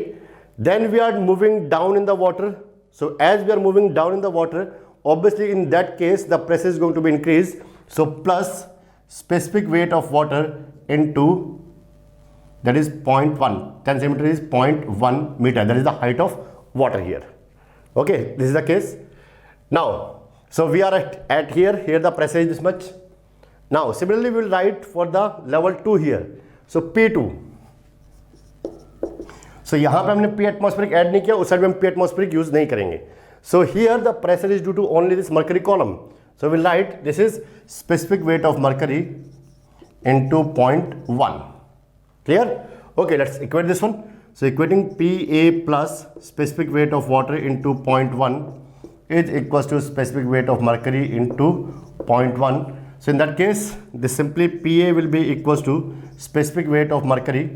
then we are moving down in the water. So as we are moving down in the water, obviously in that case the pressure is going to be increased. So plus specific weight of water into, that is 0.1, 10 centimeter is 0.1 meter, that is the height of water here. Okay, this is the case. Now so we are at here the pressure is this much. Now similarly we will write for the level 2 here. So P2. So यहाँ पे हमने P atmospheric add नहीं किया, उस side में हम P atmospheric use नहीं करेंगे. So here the pressure is due to only this mercury column. So we will write this is specific weight of mercury into 0.1. Clear? Okay, let's equate this one. So equating PA plus specific weight of water into 0.1 is equals to specific weight of mercury into 0.1. So in that case, this simply PA will be equals to specific weight of mercury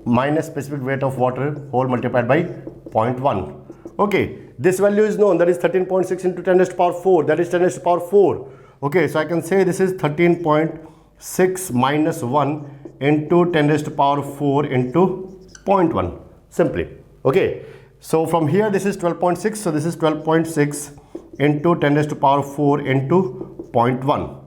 minus specific weight of water whole multiplied by 0.1. Okay, this value is known, that is 13.6 into 10 raised to power 4, that is 10 raised to power 4. Okay, so I can say this is 13.6 minus 1 into 10 raised to power 4 into 0.1 simply. Okay, So from here this is 12.6, so this is 12.6 into 10 raised to power 4 into 0.1.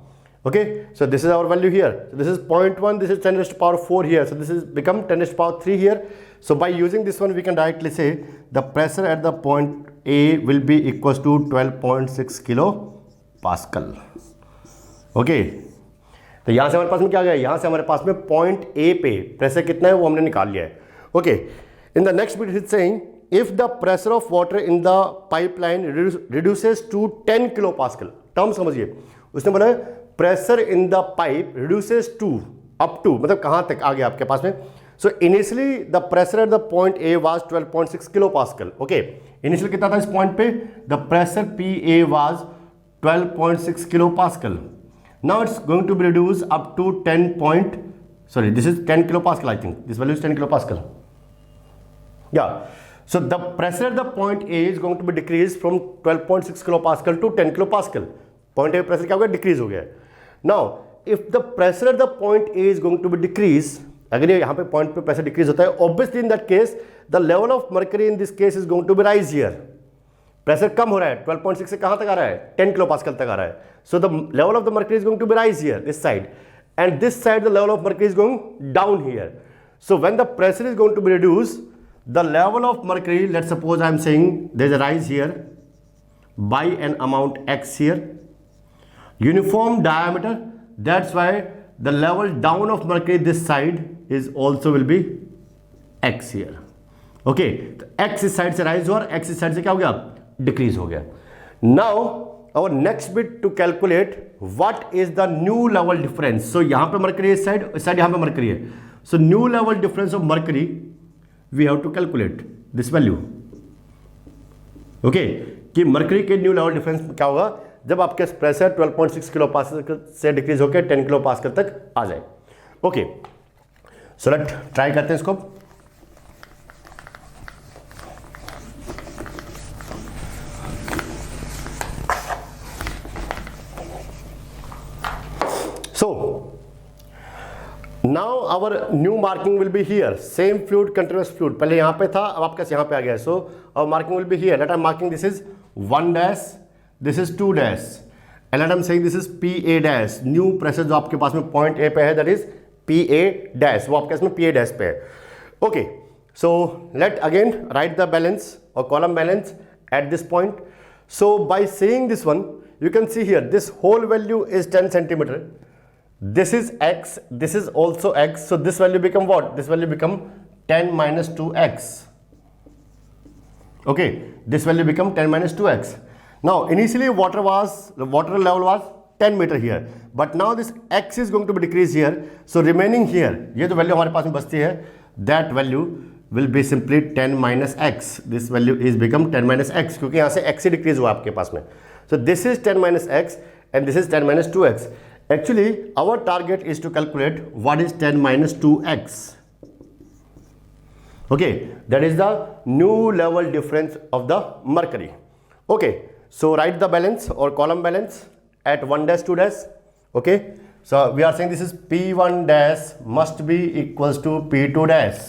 Okay, so this is our value here. So this is 0.1, this is 10 raised to power 4 here, so this is become 10 raised to power 3 here. So by using this one we can directly say the pressure at the point A will be equals to 12.6 kilo Pascal. Okay, तो यहाँ से हमारे पास में क्या आ गया, यहाँ से हमारे पास में पॉइंट ए पे प्रेशर कितना है वो हमने निकाल लिया है. Okay, in the next bit is saying if the pressure of water in the pipeline reduces to 10 kilo pascal. Term समझिए, उसने बोला pressure in the pipe reduces to up to, मतलब कहाँ तक आ गया आपके पास में. So initially the pressure at the point A was 12.6 kilo pascal. Okay, initial कितना था इस पॉइंट पे, the pressure P A was 12.6 kilo Pascal. Now it's going to be reduced up to 10 kilo Pascal. I think this value is 10 kilo Pascal. Yeah. So the pressure at the point A is going to be decreased from 12.6 kilo Pascal to 10 kilo Pascal. Point A pressure क्या हो गया, decrease हो गया. Now if the pressure at the point A is going to be decreased, अगर ये यहाँ पे point पे pressure decrease होता है, obviously in that case the level of mercury in this case is going to be rise here. Pressure कम हो रहा है, 12.6 से कहाँ तक आ रहा है, 10 किलो पास्कल तक आ रहा है. So the level of the mercury is going to be rise here this side, and this side the level of mercury is going down here. So when the pressure is going to be reduce the level of mercury, let's suppose I am saying there is a rise here by an amount x here, uniform diameter, that's why the level down of mercury this side is also will be x here. Okay, तो x इस side से rise हुआ और x इस side से क्या हो गया, डिक्रीज हो गया. Now our next bit to calculate what is the new level difference. So यहां पे मर्करी है इस साइड यहां पे मर्करी है. So new level difference of mercury we have to calculate this value. Okay, कि मर्करी के न्यू लेवल डिफरेंस क्या होगा जब आपके प्रेशर 12.6 किलो पास्कल से डिक्रीज होकर 10 किलो पास्कल तक आ जाए. ओके, सो लेट ट्राई करते हैं इसको. So now our new marking will be here, same fluid, continuous fluid. पहले यहाँ पे था, अब आपका यहाँ पे आ गया. So our marking will be here. Let I'm marking this is 1 dash, this is 2 dash, and let I'm saying this is PA dash. New pressure जो आपके पास में point A पे है, that is PA dash. वो आपके पास में PA dash पे है. Okay, so let again write the balance or column balance at this point. So by saying this one, you can see here this whole value is 10 centimeter. This is x, this is also x, so this value become what? This value become 10 minus 2x. Okay, this value become 10 minus 2x. Now initially water level was 10 meter here, but now this x is going to be decreased here, so remaining here ये जो value हमारे पास में बचती है, that value will be simply 10 minus x. This value is become 10 minus x क्योंकि यहाँ से x ही decrease हुआ आपके पास में. So this is 10 minus x and this is 10 minus 2x. Actually our target is to calculate what is 10 minus 2x. Okay, that is the new level difference of the mercury. Okay, so write the balance or column balance at 1 dash 2 dash. Okay, so we are saying this is P1 dash must be equals to P2 dash.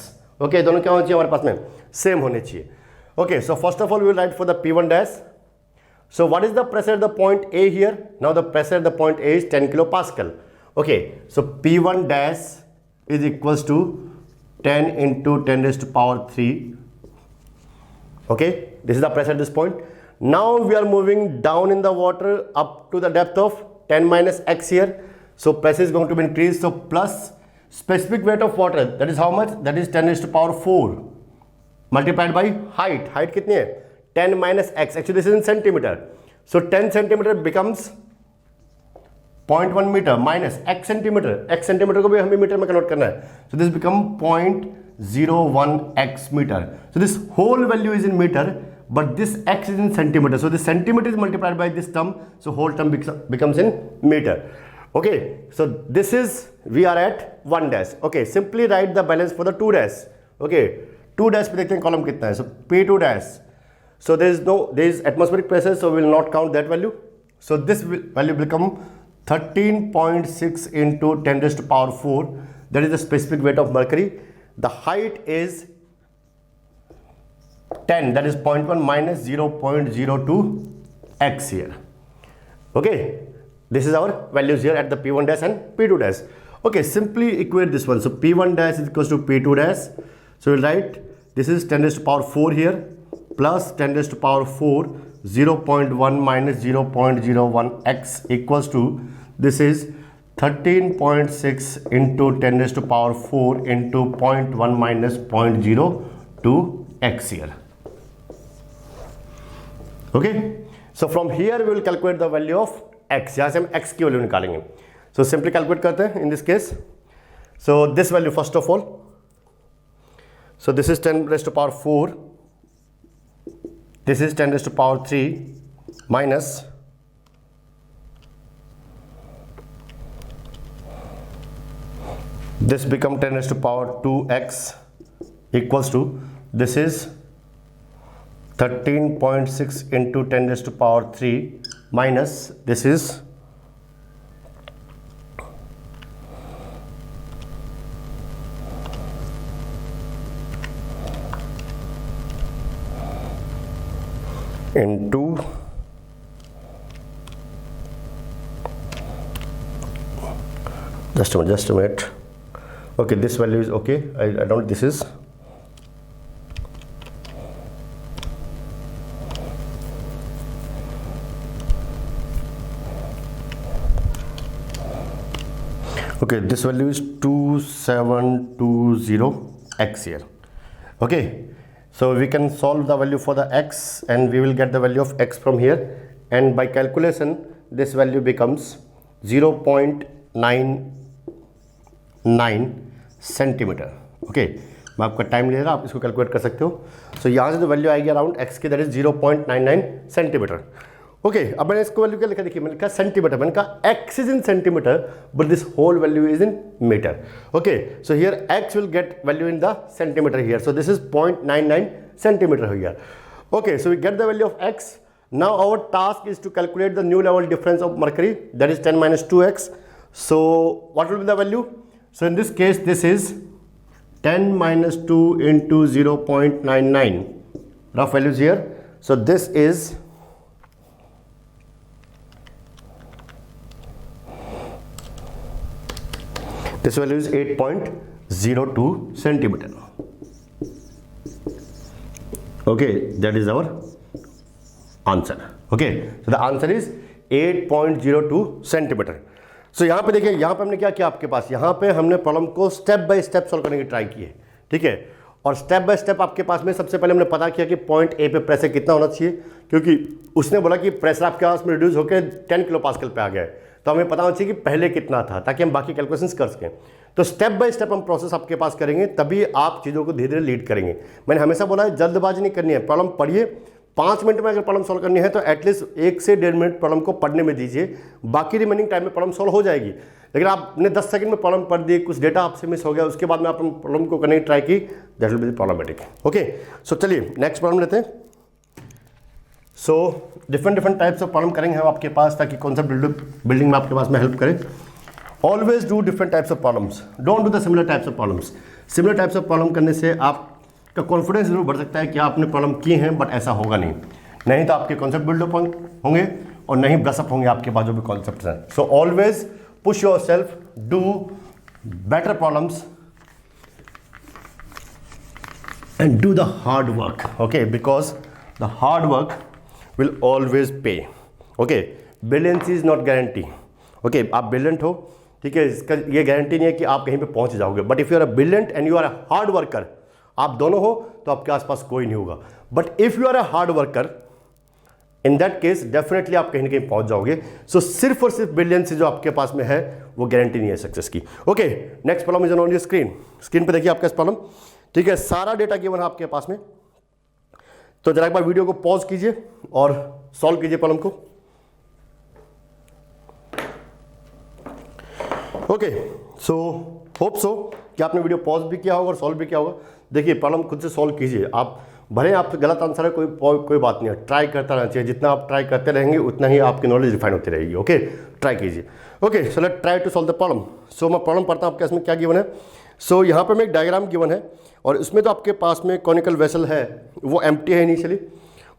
Okay, दोनों क्या होना चाहिए हमारे पास में, same होने चाहिए. Okay, so first of all we will write for the P1 dash. So what is the pressure at the point A here? Now the pressure at the point A is 10 kilo Pascal. Okay, so P1 dash is equals to 10 into 10 raised to power 3. Okay, this is the pressure at this point. Now we are moving down in the water up to the depth of 10 minus x here. So pressure is going to be increased. So plus specific weight of water, that is how much? That is 10 raised to power 4 multiplied by height. Height कितनी है? 10 minus x. Actually this is in centimeter. So 10 centimeter becomes 0.1 meter minus x centimeter. X centimeter को भी हमें metre में convert करना है. So this become 0.01 x meter. So this whole value is in meter, but this x is in centimeter. So this centimeter is multiplied by this term. So whole term becomes in meter. Okay. So this is we are at 1 dash. Okay. Simply write the balance for the 2 dash. Okay. 2 dash पे देखते हैं column कितना है. So P2 dash. So there is atmospheric pressure, so we will not count that value. So this value will become 13.6 into 10 raised to power 4. That is the specific weight of mercury. The height is 10, that is 0.1 minus 0.02 x here. Okay, this is our values here at the p1 dash and p2 dash. Okay, simply equate this one. So p1 dash is equals to p2 dash. So we'll write this is 10 raised to power 4 here plus 10 raised to power 4, 0.1 minus 0.01 x equals to, this is 13.6 into 10 raised to power 4 into 0.1 minus 0.02 x here. Okay, so from here we will calculate the value of x. यहाँ से हम x की value निकालेंगे. So simply calculate करते हैं in this case. So this value first of all. So this is 10 raised to power 4. This is 10 raised to power 3 minus this become 10 raised to power 2x equals to, this is 13.6 into 10 raised to power 3 minus this is into just a minute. Okay, this value is okay. I don't, this is okay, this value is 2720 x here. Okay, so we can solve the value for the x and we will get the value of x from here, and by calculation this value becomes 0.99 centimetre. Okay, मैं आपका time ले रहा, आप इसको calculate कर सकते हो. सो यहाँ से जो वैल्यू आएगी अराउंड x की, दैट इज 0.99 सेंटीमीटर. ओके, अब मैंने इसको वैल्यू क्या लिखा, देखिए मैंने लिखा सेंटीमीटर, मैंने कहा x is in centimetre but this whole value is in metre. Okay, so here x will get value in the centimetre here, so this is 0.99 centimetre here. Okay, so we get the value of x. Now our task is to calculate the new level difference of mercury, that is 10 minus 2x. So what will be the value? So in this case this is 10 minus 2 into 0.99, rough values here. So this is this value is 8.02 centimeter. Okay, that is our answer. Okay, so the answer is 8.02 centimetre. So यहाँ पे देखिए, यहाँ पे हमने क्या किया, आपके पास यहाँ पे हमने प्रॉब्लम को स्टेप बाय स्टेप सॉल्व करने की ट्राई की है. ठीक है, और स्टेप बाय स्टेप आपके पास में सबसे पहले हमने पता किया कि पॉइंट ए पे प्रेशर कितना होना चाहिए, क्योंकि उसने बोला कि प्रेशर आपके पास में रिड्यूस होकर 10 किलो पास्कल पे आ गया है, तो हमें पता होना चाहिए कि पहले कितना था, ताकि हम बाकी कैलकुलेशंस कर सकें. तो स्टेप बाय स्टेप हम प्रोसेस आपके पास करेंगे, तभी आप चीज़ों को धीरे धीरे लीड करेंगे. मैंने हमेशा बोला है जल्दबाजी नहीं करनी है, प्रॉब्लम पढ़िए. 5 मिनट में अगर प्रॉब्लम सॉल्व करनी है तो एटलीस्ट 1 से 1.5 मिनट प्रॉब्लम को पढ़ने में दीजिए, बाकी रिमेनिंग टाइम में प्रॉब्लम सॉल्व हो जाएगी. लेकिन आपने 10 सेकंड में प्रॉब्लम पढ़ दी, कुछ डेटा आपसे मिस हो गया, उसके बाद में आपने प्रॉब्लम को करने की ट्राई की, that will be problematic. Okay, so चलिए नेक्स्ट प्रॉब्लम लेते हैं. So different types of problem करेंगे हम आपके पास, ताकि कॉन्सेप्ट बिल्डिंग में आपके पास में हेल्प करे. Always do different types of problems, don't do the similar types of problems. Similar types of problem करने से आप का कॉन्फिडेंस जरूर बढ़ सकता है कि आपने प्रॉब्लम की हैं, बट ऐसा होगा नहीं तो आपके कॉन्सेप्ट बिल्डअप होंगे और नहीं ब्रशअप होंगे आपके पास जो भी कॉन्सेप्ट हैं. So always push your self, do better problems and do the hard work. Okay, because the hard work will always पे. Okay, brilliance is not guarantee. Okay, आप ब्रिलियंट हो, ठीक है, इसका ये गारंटी नहीं है कि आप कहीं पे पहुंच जाओगे, but if you are a brilliant and you are a hard worker, आप दोनों हो तो आपके आसपास कोई नहीं होगा. But if you are a hard worker, in that case definitely आप कहीं ना कहीं पहुंच जाओगे. सो सिर्फ और सिर्फ ब्रिलियंस जो आपके पास में है वो गारंटी नहीं है सक्सेस की. Okay, next problem is on your screen. Screen पे देखिए आपका प्रॉब्लम. ठीक है, सारा डेटा गिवन है आपके पास में, तो जरा एक बार वीडियो को पॉज कीजिए और सॉल्व कीजिए प्रॉब्लम को. ओके, सो होप सो कि आपने वीडियो पॉज भी किया होगा और सॉल्व भी किया होगा. देखिए, प्रॉब्लम खुद से सॉल्व कीजिए. आप भले आप गलत आंसर है, कोई बात नहीं है, ट्राई करता रहना चाहिए. जितना आप ट्राई करते रहेंगे उतना ही आपकी नॉलेज रिफाइन होती रहेगी. ओके, ट्राई कीजिए. Okay, so let try to solve the problem. So मैं प्रॉब्लम पढ़ता हूँ आपके इसमें क्या गिवन है. सो यहाँ पे में एक डायग्राम गिवन है और इसमें तो आपके पास में कॉनिकल वेसल है, वो एम्प्टी है इनिशियली,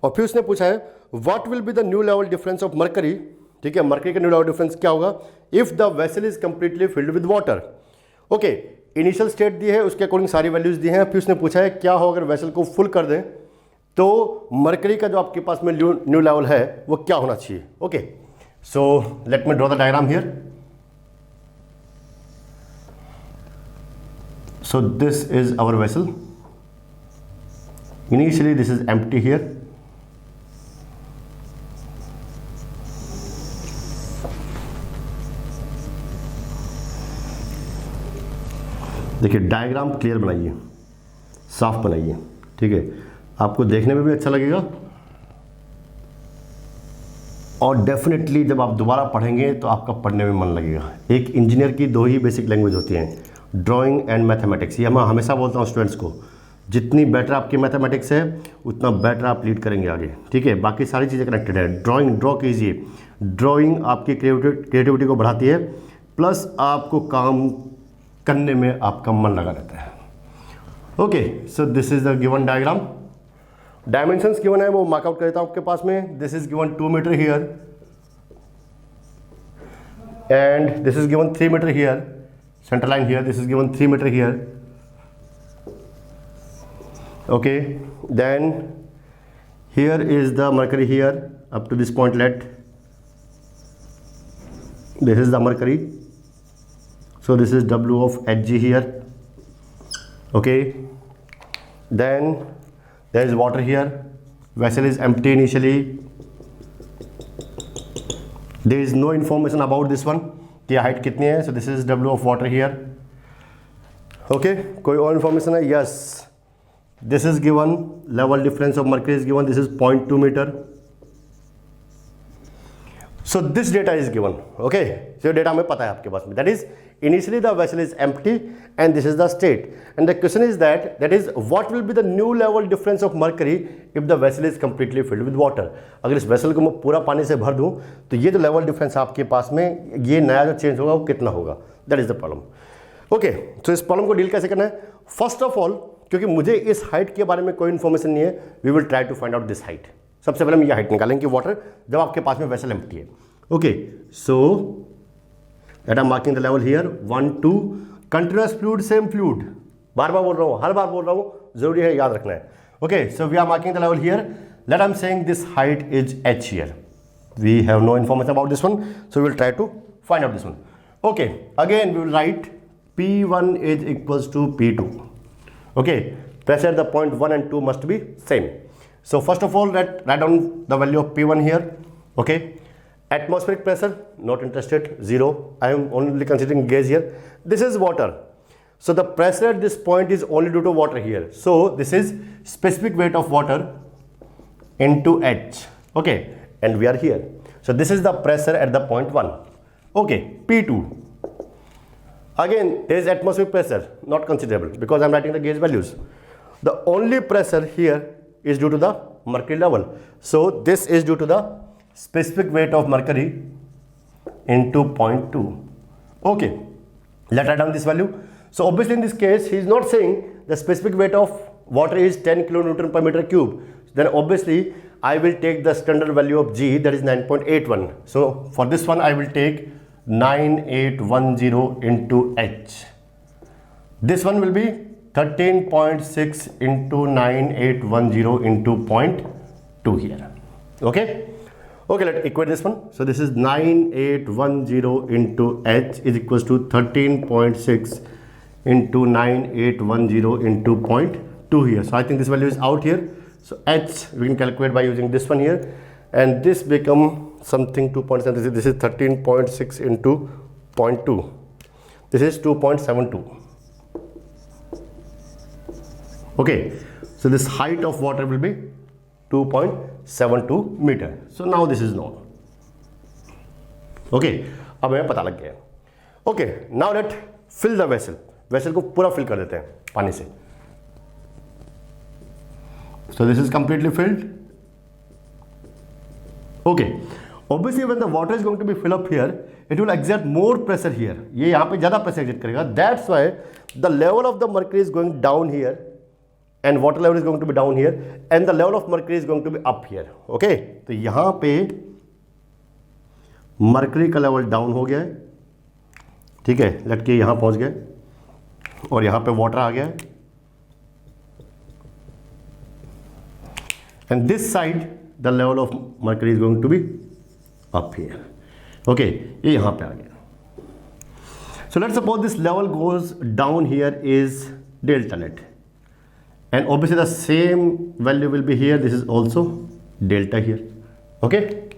और फिर उसने पूछा है what will be the new level difference of mercury. ठीक है, मरकरी का न्यू लेवल डिफरेंस क्या होगा if the vessel is completely filled with water. Okay, initial state दी है, उसके अकॉर्डिंग सारी वैल्यूज दी हैं, फिर उसने पूछा है क्या हो अगर वेसल को फुल कर दें तो मरकरी का जो आपके पास में न्यू लेवल है वो क्या होना चाहिए। Okay, so let me draw the diagram here. So this is our vessel. Initially this is empty here. देखिए डायग्राम क्लियर बनाइए, साफ बनाइए, ठीक है, आपको देखने में भी अच्छा लगेगा और डेफिनेटली जब आप दोबारा पढ़ेंगे तो आपका पढ़ने में मन लगेगा। एक इंजीनियर की दो ही बेसिक लैंग्वेज होती हैं, ड्राइंग एंड मैथमेटिक्स। ये मैं हमेशा बोलता हूँ स्टूडेंट्स को, जितनी बेटर आपकी मैथमेटिक्स है उतना बेटर आप लीड करेंगे आगे। ठीक है, बाकी सारी चीज़ें कनेक्टेड है। ड्राइंग ड्रॉ कीजिए, ड्राइंग आपकी क्रिएटिविटी को बढ़ाती है, प्लस आपको काम करने में आपका मन लगा रहता है। Okay, so this is the given diagram. Dimensions given है वो मार्कआउट कर देता हूँ आपके पास में। This is given 2 metre here and this is given 3 metre here. Center line here, this is given 3 meter here. Okay, then here is the mercury here up to this point. Let this is the mercury, so this is W of Hg here. Okay, then there is water here, vessel is empty initially, there is no information about this one कि height कितनी है। So this is W of water here. Okay, कोई और information है? Yes, this is given level difference of mercury is given, this is 0.2 metre. So this data is given. Okay, so data हमें पता है आपके पास में, that is initially the vessel is empty and this is the state and the question is that is what will be the new level difference of mercury if the vessel is completely filled with water. अगर इस vessel को मैं पूरा पानी से भर दूं तो ये जो लेवल डिफरेंस आपके पास में, ये नया जो चेंज होगा वो कितना होगा, that is the problem. Okay, तो इस प्रॉब्लम को डील कैसे करना है? फर्स्ट ऑफ ऑल, क्योंकि मुझे इस हाइट के बारे में कोई इन्फॉर्मेशन नहीं है, we will try to find out this height. सबसे पहले हम ये हाइट निकालेंगे वाटर जब आपके पास में वेसल एम्प्टी है। Okay, so that I am marking the level here 1 2 continuous fluid, same fluid. बार बार बोल रहा हूँ, हर बार बोल रहा हूँ, जरूरी है याद रखना है। Okay, so we are marking the level here, let I am saying this height is h here. We have no information about this one, so we will try to find out this one. Okay, again we will write P1 is equals to P2. Okay, pressure at the point 1 and 2 must be same. So first of all, write down the value of P1 here. Okay, atmospheric pressure, not interested, 0. I am only considering gauge here. This is water. So the pressure at this point is only due to water here. So this is specific weight of water into H. Okay, and we are here. So this is the pressure at the point 1. Okay, P2. Again, there is atmospheric pressure, not considerable because I am writing the gauge values. The only pressure here is due to the mercury level. So this is due to the specific weight of mercury into 0.2. Okay, let's write down this value. So obviously in this case, he is not saying the specific weight of water is 10 kilonewton per meter cube. Then obviously I will take the standard value of G, that is 9.81. So for this one I will take 9810 into H. This one will be 13.6 into 9810 into 0.2 here. Okay, okay, let's equate this one. So this is 9810 into H is equals to 13.6 into 9810 into 0.2 here. So I think this value is out here. So H we can calculate by using this one here, and this become something 2.7. This is 13.6 into 0.2. This is 2.72. Okay, so this height of water will be 2.72 meter. So now this is known. Okay, अब हमें पता लग गया। Okay, now let fill the vessel. Vessel को पूरा fill कर देते हैं पानी से। So this is completely filled. Okay, obviously when the water is going to be filled up here, it will exert more pressure here. ये यहाँ पे ज़्यादा pressure exert करेगा. That's why the level of the mercury is going down here and water level is going to be down here and the level of mercury is going to be up here. Okay, तो यहाँ पे mercury का level down हो गया है, ठीक है, लटके यहाँ पहुँच गए और यहाँ पे वाटर आ गया है and this side the level of mercury is going to be up here. Okay, ये यहाँ पे आ गया. So let's suppose this level goes down here is delta net and obviously the same value will be here. This is also delta here. Okay,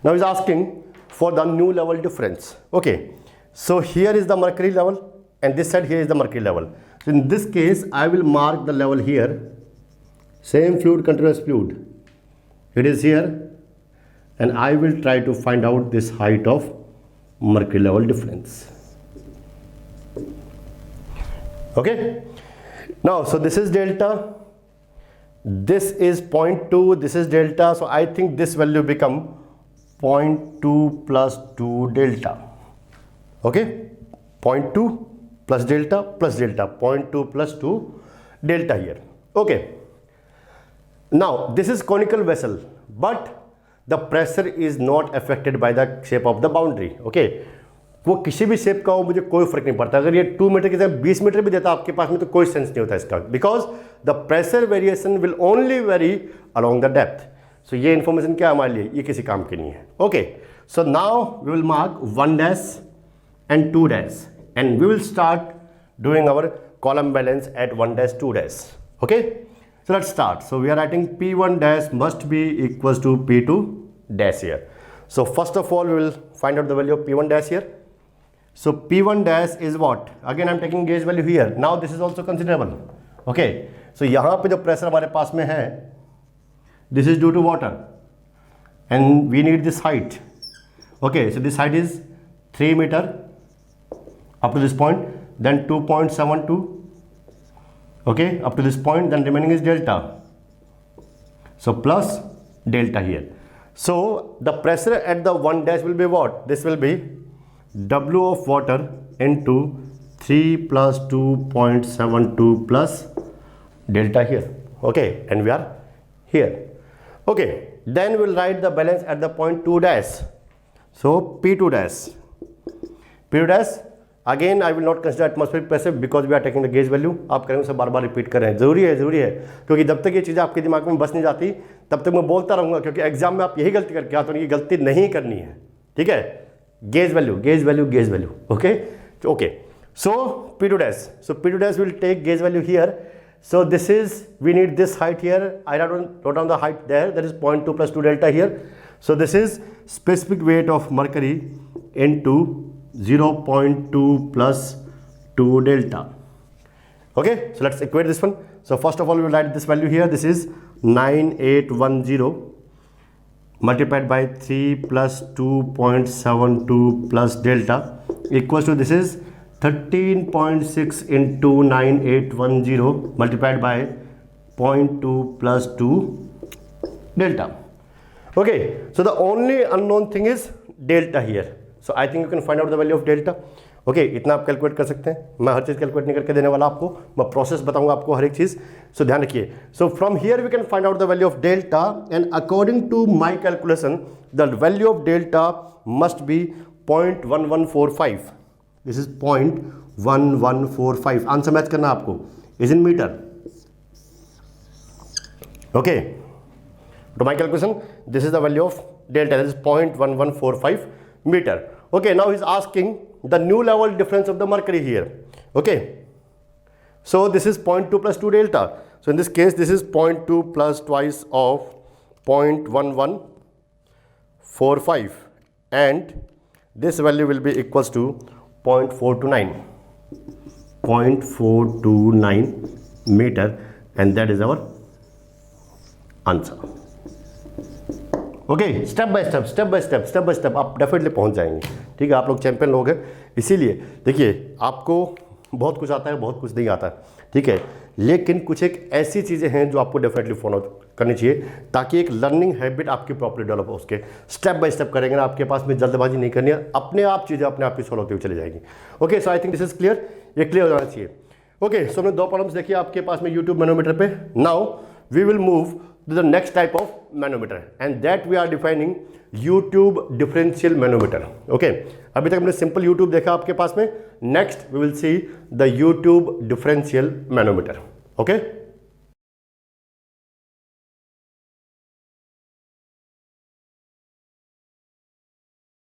now he's asking for the new level difference. Okay, so here is the mercury level and this side here is the mercury level. So in this case I will mark the level here. Same fluid, continuous fluid, it is here and I will try to find out this height of mercury level difference. Okay, now so this is delta, this is 0.2, this is delta, so I think this value become 0.2 plus 2 delta. Okay, 0.2 plus delta, 0.2 plus 2 delta here. Okay, now this is conical vessel but the pressure is not affected by the shape of the boundary. Okay, वो किसी भी shape का हो मुझे कोई फर्क नहीं पड़ता. अगर ये 2 मीटर की जगह 20 मीटर भी देता आपके पास में तो कोई सेंस नहीं होता इसका, because the pressure variation will only vary along the depth. So ये इन्फॉर्मेशन क्या हमारे लिए, ये किसी काम की नहीं है. Okay, so now we will mark 1 dash and 2 dash and we will start doing our column balance at 1 dash 2 dash. Okay, so let's start. So we are writing P1 dash must be equals to P2 dash here. So first of all we will find out the value of P1 dash here. So P1 dash is what, again I am taking gauge value here. Now this is also considerable. Okay, so यहाँ पे जो pressure हमारे पास में है, this is due to water and we need this height. Okay, so this height is 3 meter up to this point, then 2.72. Okay, up to this point, then remaining is delta. So plus delta here. So the pressure at the 1 dash will be what? This will be W of water into 3 plus 2.72 plus delta here. Okay, and we are here. Okay, then we will write the balance at the point 2 dash. So P2 dash. P2 dash, again I will not consider atmospheric pressure because we are taking the gauge value. आप करेंगे उसे बार बार repeat कर रहे हैं, ज़रूरी है क्योंकि जब तक ये चीज़ें आपके दिमाग में बस नहीं जाती तब तक मैं बोलता रहूँगा, क्योंकि एग्जाम में आप यही गलती करके आते हो, ये गलती नहीं करनी है. ठीक है, gauge value. Okay, so P2 dash. So P2 dash will take gauge value here. So this is, we need this height here. I wrote down the height there, that is 0.2 plus 2 delta here. So this is specific weight of mercury into 0.2 plus 2 delta. Okay, so let's equate this one. So first of all we will write this value here. This is 9810 multiplied by 3 plus 2.72 plus delta equals to, this is 13.6 into 9810 multiplied by 0.2 plus 2 delta. Okay, so the only unknown thing is delta here. So I think you can find out the value of delta. Okay, इतना आप calculate कर सकते हैं. मैं हर चीज़ calculate नहीं करके देने वाला आपको, मैं प्रोसेस बताऊंगा आपको हर एक चीज़. सो ध्यान रखिए. So from here we can find out the value of delta and according to my calculation the value of delta must be 0.1145. This is 0.1145. Answer match करना आपको, is in metre. Okay, to my calculation this is the value of delta, that is 0.1145 meter. Okay, now he's asking the new level difference of the mercury here. Okay, so this is 0.2 plus 2 delta. So in this case this is 0.2 plus twice of 0.1145 and this value will be equals to 0.429 meter and that is our answer. Okay, step by step आप definitely पहुंच जाएंगे. ठीक है, आप लोग champion लोग हैं, इसीलिए देखिए आपको बहुत कुछ आता है, बहुत कुछ नहीं आता. ठीक है, लेकिन कुछ एक ऐसी चीज़ें हैं जो आपको डेफिनेटली फॉलो करनी चाहिए ताकि एक लर्निंग हैबिट आपकी प्रॉपर्ली डेवलप हो. उसके स्टेप बाय स्टेप करेंगे ना, आपके पास में जल्दबाजी नहीं करनी है, अपने आप चीज़ें अपने आप ही सॉल्व होती हुई चली जाएगी. Okay, so I think this is clear. ये क्लियर हो जाना चाहिए. ओके, सो हमने 2 प्रॉब्लम्स देखी आपके पास में यूट्यूब मैनोमीटर पे. Now we will move to the next type of manometer and that we are defining U tube differential manometer. Okay, अभी तक हमने सिंपल यूट्यूब देखा आपके पास में. Next we will see the U tube differential manometer. Okay.